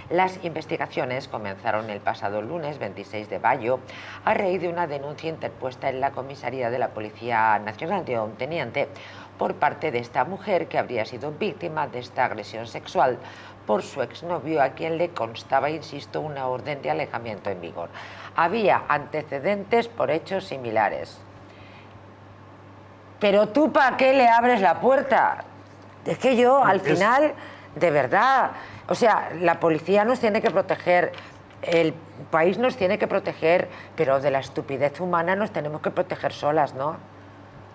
Las investigaciones comenzaron el pasado lunes 26 de mayo a raíz de una denuncia interpuesta en la comisaría de la Policía Nacional de Onteniente por parte de esta mujer que habría sido víctima de esta agresión sexual por su exnovio, a quien le constaba, insisto, una orden de alejamiento en vigor. Había antecedentes por hechos similares. Pero tú, ¿para qué le abres la puerta? Es que yo, al final, de verdad, o sea, la policía nos tiene que proteger, el país nos tiene que proteger, pero de la estupidez humana nos tenemos que proteger solas, ¿no?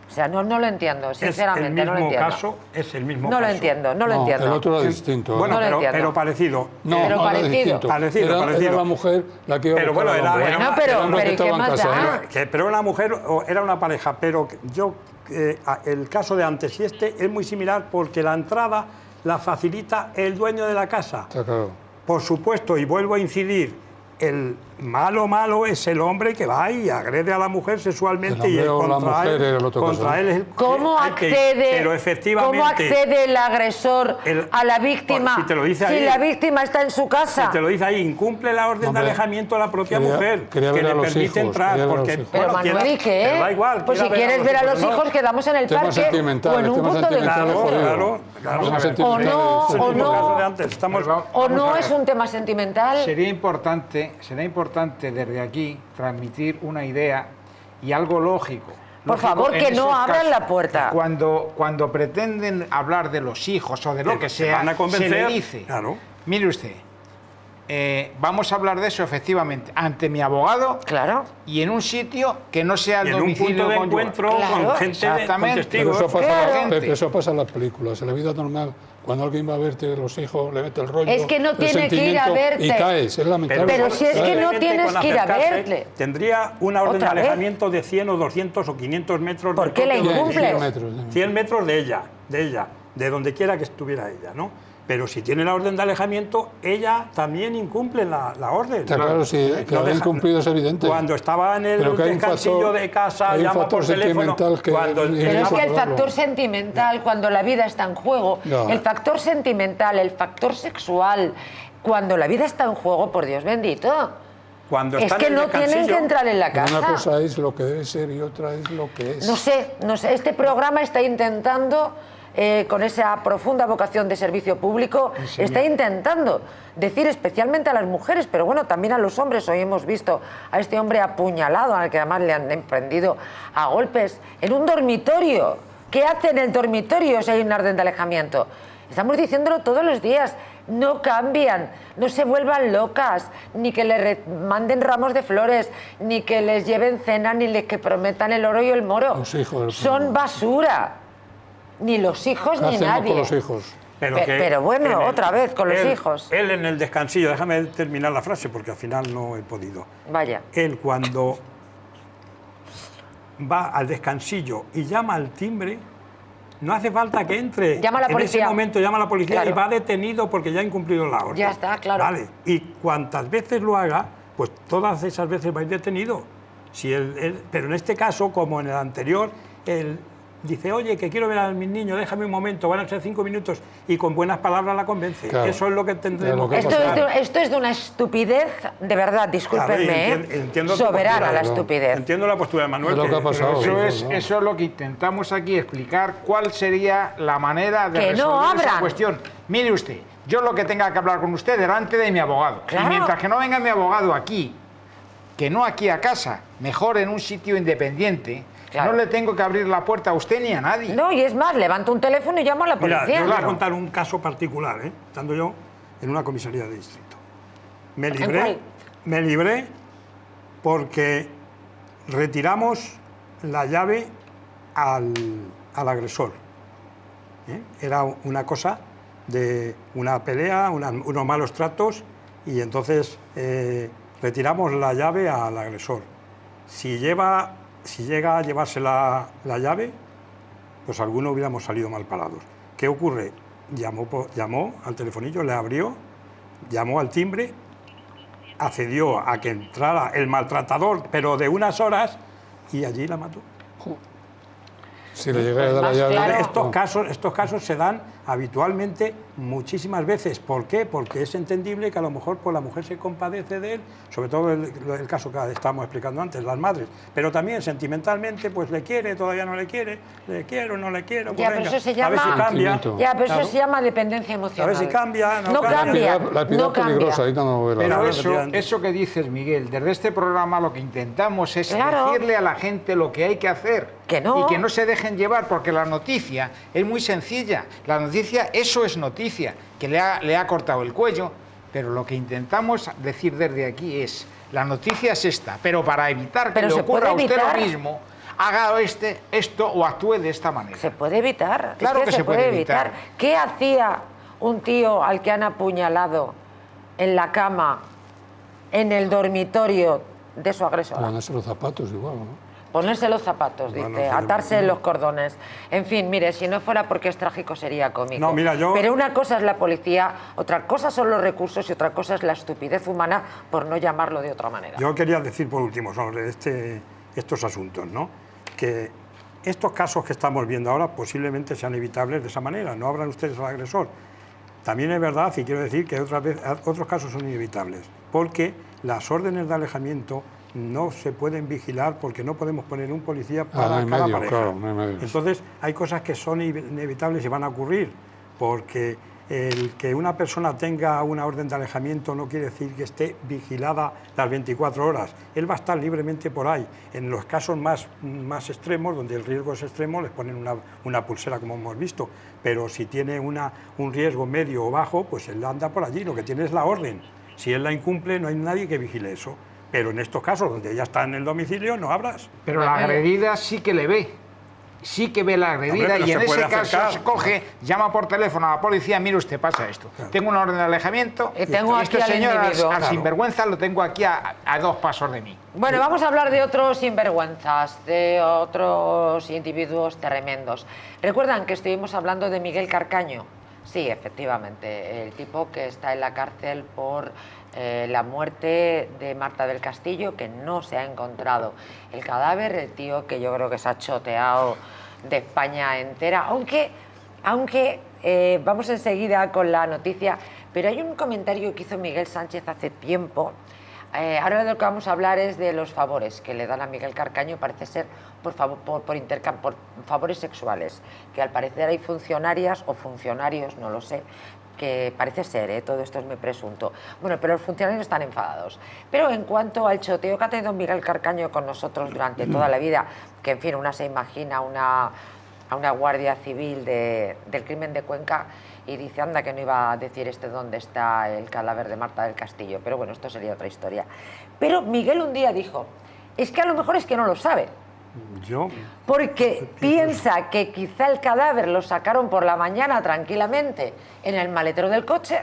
O sea, no lo entiendo, sinceramente, no lo entiendo. Es el mismo caso. No lo entiendo. El otro era distinto. Bueno, no pero parecido. No, parecido. Era la mujer la que iba a buscar al hombre. Pero ¿qué más da? Pero una mujer, era una pareja, pero yo, el caso de antes y este es muy similar porque la entrada la facilita el dueño de la casa. Está claro. Por supuesto, y vuelvo a incidir, el malo es el hombre que va y agrede a la mujer sexualmente y contra él es el ¿Cómo accede el agresor a la víctima si la víctima está en su casa? Si te lo dice ahí, incumple la orden de alejamiento a la propia mujer que le permite entrar. Pero Manuel, ¿y qué? Da igual. Pues si quieres ver a los hijos, quedamos en el parque o en un punto de Claro. O no es un tema sentimental. Sería importante desde aquí transmitir una idea y algo lógico. Por favor, que no abran la puerta. Cuando pretenden hablar de los hijos o de lo que sea, van a convencer, se le dice, mire usted, vamos a hablar de eso efectivamente ante mi abogado, claro, y en un sitio que no sea el domicilio de encuentro con gente, con testigos. Pero eso pasa en las películas, en la vida normal. Cuando alguien va a verte los hijos, le mete el rollo. Es que no tiene que ir a verte. Y caes, es lamentable. Pero si es que no tienes que ir a verle. Tendría una orden de alejamiento de 100 o 200 o 500 metros. ¿Por qué la incumples? 100 metros de ella, de donde quiera que estuviera ella, ¿no? Pero si tiene la orden de alejamiento, ella también incumple la orden. Está claro, sí, que lo ha incumplido es evidente. Cuando estaba en el descansillo de casa, llama por teléfono. Pero es que el factor sentimental, cuando la vida está en juego, el factor sentimental, el factor sexual, cuando la vida está en juego, por Dios bendito. Es que no tienen que entrar en la casa. Una cosa es lo que debe ser y otra es lo que es. No sé, este programa está intentando con esa profunda vocación de servicio público, está intentando decir especialmente a las mujeres, pero bueno, también a los hombres. Hoy hemos visto a este hombre apuñalado, al que además le han emprendido a golpes en un dormitorio. ¿Qué hace en el dormitorio si hay una orden de alejamiento? Estamos diciéndolo todos los días. No cambian, no se vuelvan locas, ni que les manden ramos de flores, ni que les lleven cena, ni les que prometan el oro y el moro. Los hijos son basura. Ni los hijos ni nadie. Con los hijos? Pero bueno, otra vez con los hijos. Él en el descansillo, déjame terminar la frase porque al final no he podido. Vaya. Él cuando va al descansillo y llama al timbre, no hace falta que entre. Llama a la policía. En ese momento llama a la policía, claro, y va detenido porque ya ha incumplido la orden. Ya está, claro. Vale. Y cuantas veces lo haga, pues todas esas veces va a ir detenido. Si pero en este caso, como en el anterior, él dice, oye, que quiero ver a mis niños, déjame un momento, van a ser 5 minutos, y con buenas palabras la convence. Claro. Eso es lo que tendremos que pasar. Esto es de una estupidez, de verdad, discúlpenme, entiendo soberana la estupidez. Entiendo la postura de Manuel. Lo que ha pasado, eso es lo que intentamos aquí explicar, cuál sería la manera de resolver esa cuestión. Mire usted, yo lo que tenga que hablar con usted delante de mi abogado. Claro. Y mientras que no venga mi abogado aquí, que no aquí a casa, mejor en un sitio independiente. Claro. No le tengo que abrir la puerta a usted ni a nadie. No, y es más, levanto un teléfono y llamo a la policía. Mira, yo voy a contar un caso particular, estando yo en una comisaría de distrito. Me libré porque retiramos la llave al agresor. Era una cosa de una pelea, unos malos tratos, y entonces retiramos la llave al agresor. Si llega a llevarse la llave, pues algunos hubiéramos salido mal parados. ¿Qué ocurre? Llamó al telefonillo, le abrió, llamó al timbre, accedió a que entrara el maltratador, pero de unas horas, y allí la mató. Si le llega a dar la llave... Claro. Estos casos se dan habitualmente muchísimas veces. ¿Por qué? Porque es entendible que a lo mejor pues, la mujer se compadece de él, sobre todo el caso que estábamos explicando antes, las madres, pero también sentimentalmente pues le quiere, todavía no le quiere, le quiero, no le quiero, pues, ya, pero eso se llama... a ver si cambia. Ya, pero eso se llama dependencia emocional. A ver si cambia, no cambia. La piedad es peligrosa, ahorita no lo Pero eso que dices, Miguel, desde este programa lo que intentamos es decirle a la gente lo que hay que hacer. Que no. Y que no se dejen llevar, porque la noticia es muy sencilla. La noticia, eso es noticia, que le ha cortado el cuello, pero lo que intentamos decir desde aquí es, la noticia es esta, pero para evitar que le ocurra a usted lo mismo, haga esto o actúe de esta manera. Se puede evitar. Claro que se puede evitar. ¿Qué hacía un tío al que han apuñalado en la cama, en el dormitorio de su agresor? Ponerse los zapatos igual, ¿no? Ponerse los zapatos, dice, atarse los cordones. En fin, mire, si no fuera porque es trágico sería cómico. No, mira, pero una cosa es la policía, otra cosa son los recursos y otra cosa es la estupidez humana, por no llamarlo de otra manera. Yo quería decir por último sobre estos asuntos, ¿no? Que estos casos que estamos viendo ahora posiblemente sean evitables de esa manera, no abran ustedes al agresor. También es verdad, y quiero decir que otros casos son inevitables, porque las órdenes de alejamiento no se pueden vigilar porque no podemos poner un policía para cada pareja. Claro, entonces hay cosas que son inevitables y van a ocurrir, porque el que una persona tenga una orden de alejamiento no quiere decir que esté vigilada las 24 horas. Él va a estar libremente por ahí. En los casos más extremos, donde el riesgo es extremo, les ponen una pulsera, como hemos visto. Pero si tiene un riesgo medio o bajo, pues él anda por allí. Lo que tiene es la orden. Si él la incumple, no hay nadie que vigile eso. Pero en estos casos, donde ella está en el domicilio, no abras. Pero la agredida sí que le ve. Sí que ve la agredida, y en ese caso se coge, llama por teléfono a la policía, mire usted, pasa esto. Claro. Tengo una orden de alejamiento, tengo aquí este señor al sinvergüenza lo tengo aquí a 2 pasos de mí. Bueno, vamos a hablar de otros sinvergüenzas, de otros individuos tremendos. ¿Recuerdan que estuvimos hablando de Miguel Carcaño? Sí, efectivamente, el tipo que está en la cárcel por la muerte de Marta del Castillo, que no se ha encontrado el cadáver, el tío que yo creo que se ha choteado de España entera, aunque vamos enseguida con la noticia, pero hay un comentario que hizo Miguel Sánchez hace tiempo Ahora de lo que vamos a hablar es de los favores que le dan a Miguel Carcaño, parece ser por favores sexuales, que al parecer hay funcionarias o funcionarios, no lo sé, que parece ser, todo esto es muy presunto. Bueno, pero los funcionarios están enfadados. Pero en cuanto al choteo que ha tenido Miguel Carcaño con nosotros durante toda la vida, que en fin, una se imagina a una guardia civil del crimen de Cuenca y dice, anda, que no iba a decir dónde está el cadáver de Marta del Castillo, pero bueno, esto sería otra historia. Pero Miguel un día dijo, es que a lo mejor es que no lo sabe. Yo... Porque piensa que quizá el cadáver lo sacaron por la mañana tranquilamente en el maletero del coche,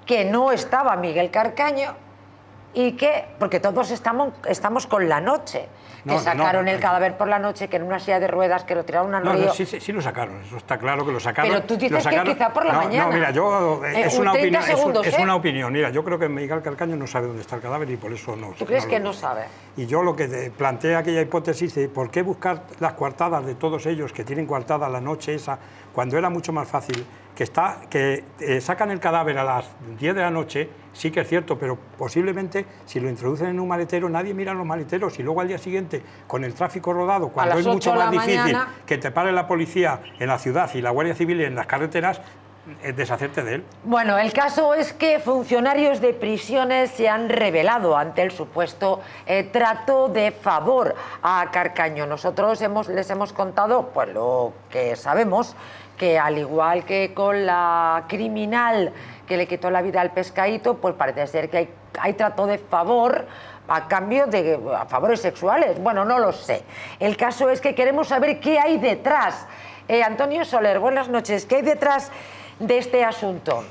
que no estaba Miguel Carcaño y que, porque todos estamos con la noche, que sacaron el cadáver por la noche, que en una silla de ruedas, que lo tiraron al río. Sí lo sacaron, eso está claro que lo sacaron. Pero tú dices que quizá por la mañana. No, mira, es una opinión. Mira, yo creo que Miguel Carcaño no sabe dónde está el cadáver y por eso no. ¿Tú crees que no sabe? Y yo lo que planteé aquella hipótesis de por qué buscar las coartadas de todos ellos que tienen coartada la noche esa, cuando era mucho más fácil, que sacan el cadáver a las 10 de la noche, sí que es cierto, pero posiblemente si lo introducen en un maletero, nadie mira los maleteros y luego al día siguiente, con el tráfico rodado, cuando es mucho más difícil que te pare la policía en la ciudad y la Guardia Civil en las carreteras, deshacerte de él. Bueno, el caso es que funcionarios de prisiones se han rebelado ante el supuesto trato de favor a Carcaño. Nosotros les hemos contado pues lo que sabemos, que al igual que con la criminal que le quitó la vida al pescadito, pues parece ser que hay trato de favor a cambio de favores sexuales. Bueno, no lo sé. El caso es que queremos saber qué hay detrás. Antonio Soler, buenas noches. ¿Qué hay detrás de este asunto?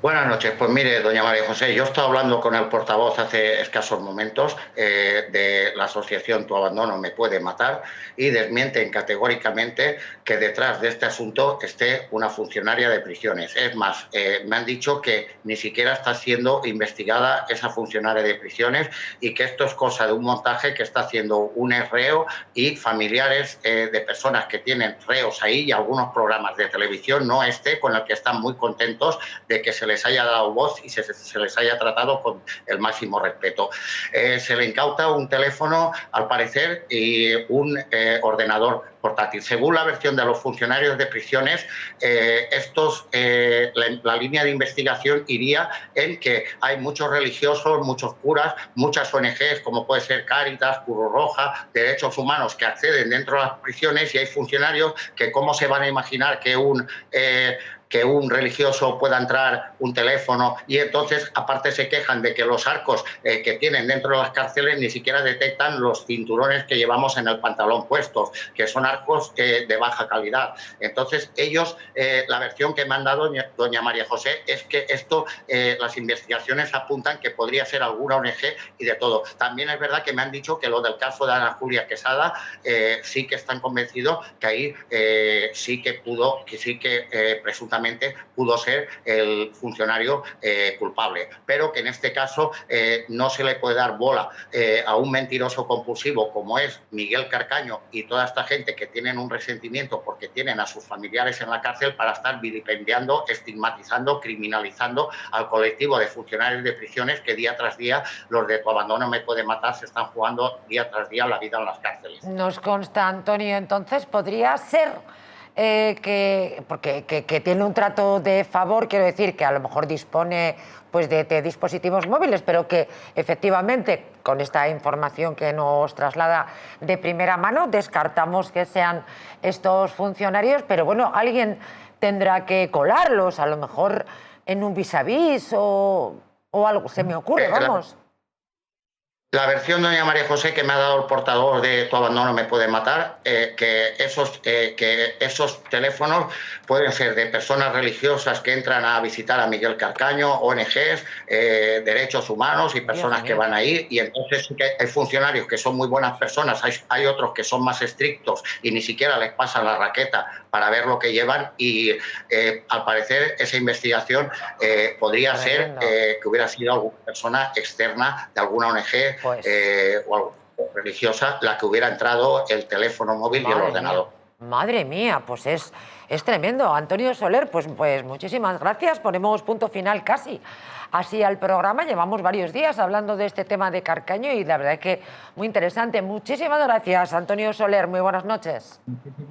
Buenas noches. Pues mire, doña María José, yo estaba hablando con el portavoz hace escasos momentos de la asociación Tu Abandono Me Puede Matar y desmienten categóricamente que detrás de este asunto esté una funcionaria de prisiones. Es más, me han dicho que ni siquiera está siendo investigada esa funcionaria de prisiones y que esto es cosa de un montaje que está haciendo un reo y familiares de personas que tienen reos ahí y algunos programas de televisión, no con el que están muy contentos de que se les haya dado voz y se les haya tratado con el máximo respeto. Se le incauta un teléfono, al parecer, y un ordenador portátil. Según la versión de los funcionarios de prisiones, la línea de investigación iría en que hay muchos religiosos, muchos curas, muchas ONGs, como puede ser Cáritas, Cruz Roja, Derechos Humanos, que acceden dentro de las prisiones, y hay funcionarios que cómo se van a imaginar que un religioso pueda entrar un teléfono, y entonces aparte se quejan de que los arcos que tienen dentro de las cárceles ni siquiera detectan los cinturones que llevamos en el pantalón puestos, que son arcos de baja calidad. Entonces ellos, la versión que me han dado doña María José es que esto, las investigaciones apuntan que podría ser alguna ONG y de todo. También es verdad que me han dicho que lo del caso de Ana Julia Quesada, sí que están convencidos que ahí sí que presuntamente pudo ser el funcionario culpable, pero que en este caso no se le puede dar bola a un mentiroso compulsivo como es Miguel Carcaño y toda esta gente que tienen un resentimiento porque tienen a sus familiares en la cárcel para estar vilipendiando, estigmatizando, criminalizando al colectivo de funcionarios de prisiones que día tras día, los de Tu Abandono Me Puede Matar, se están jugando día tras día la vida en las cárceles. Nos consta, Antonio, entonces podría ser que tiene un trato de favor, quiero decir que a lo mejor dispone pues de dispositivos móviles, pero que efectivamente con esta información que nos traslada de primera mano descartamos que sean estos funcionarios, pero bueno, alguien tendrá que colarlos, a lo mejor en un vis a vis o algo, se me ocurre, vamos. La versión, doña María José, que me ha dado el portavoz de Tu Abandono Me Puede Matar, que esos teléfonos pueden ser de personas religiosas que entran a visitar a Miguel Carcaño, ONGs, derechos humanos y personas que van ahí, y entonces sí que hay funcionarios que son muy buenas personas, hay otros que son más estrictos y ni siquiera les pasan la raqueta para ver lo que llevan, y al parecer esa investigación podría ser que hubiera sido alguna persona externa de alguna ONG o religiosa la que hubiera entrado el teléfono móvil y el ordenador. Madre mía, pues Es tremendo. Antonio Soler, pues muchísimas gracias. Ponemos punto final casi así al programa. Llevamos varios días hablando de este tema de Carcaño y la verdad es que muy interesante. Muchísimas gracias, Antonio Soler. Muy buenas noches.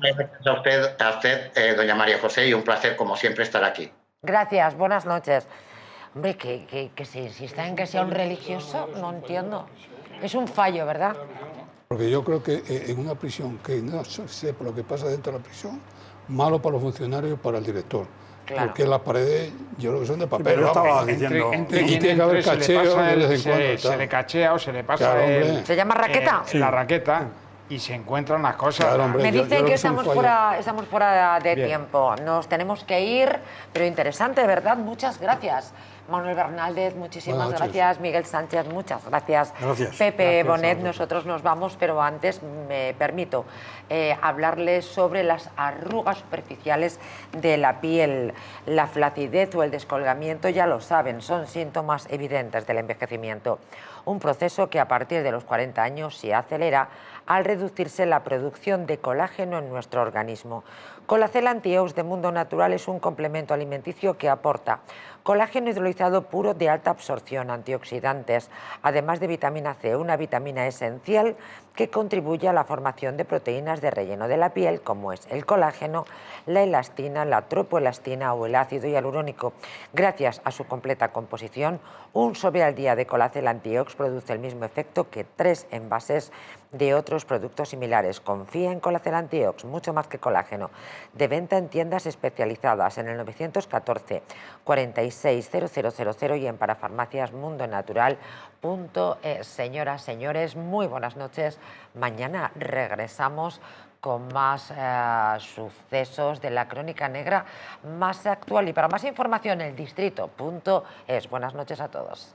Gracias a usted, doña María José, y un placer, como siempre, estar aquí. Gracias, buenas noches. Hombre, que se insista en que sea un religioso, no entiendo. Es un fallo, ¿verdad? Porque yo creo que en una prisión que no sepa lo que pasa dentro de la prisión, malo para los funcionarios y para el director. Claro. Porque las paredes, yo creo que son de papel. Pero yo estaba diciendo... Y tiene que haber cacheo de vez en cuando. Se le cachea o se le pasa... Claro, ¿se llama raqueta? La raqueta. Y se encuentran las cosas. Claro, hombre, me dicen que estamos fuera de Bien. tiempo. Nos tenemos que ir, pero interesante, de verdad. Muchas gracias. Manuel Bernaldez, muchísimas gracias. Miguel Sánchez, muchas gracias. Pepe Bonet, nosotros nos vamos, pero antes me permito hablarles sobre las arrugas superficiales de la piel. La flacidez o el descolgamiento, ya lo saben, son síntomas evidentes del envejecimiento. Un proceso que a partir de los 40 años se acelera al reducirse la producción de colágeno en nuestro organismo. Colacel Antiox de Mundo Natural es un complemento alimenticio que aporta colágeno hidrolizado puro de alta absorción, antioxidantes, además de vitamina C, una vitamina esencial que contribuye a la formación de proteínas de relleno de la piel, como es el colágeno, la elastina, la tropoelastina o el ácido hialurónico. Gracias a su completa composición, un sobre al día de Colacel Antiox produce el mismo efecto que 3 envases de otros productos similares. Confía en Colacel Antiox, mucho más que colágeno. De venta en tiendas especializadas en el 914 46 0000 y en parafarmaciasmundonatural.es. Señoras, señores, muy buenas noches. Mañana regresamos con más sucesos de la crónica negra más actual. Y para más información, el distrito.es. Buenas noches a todos.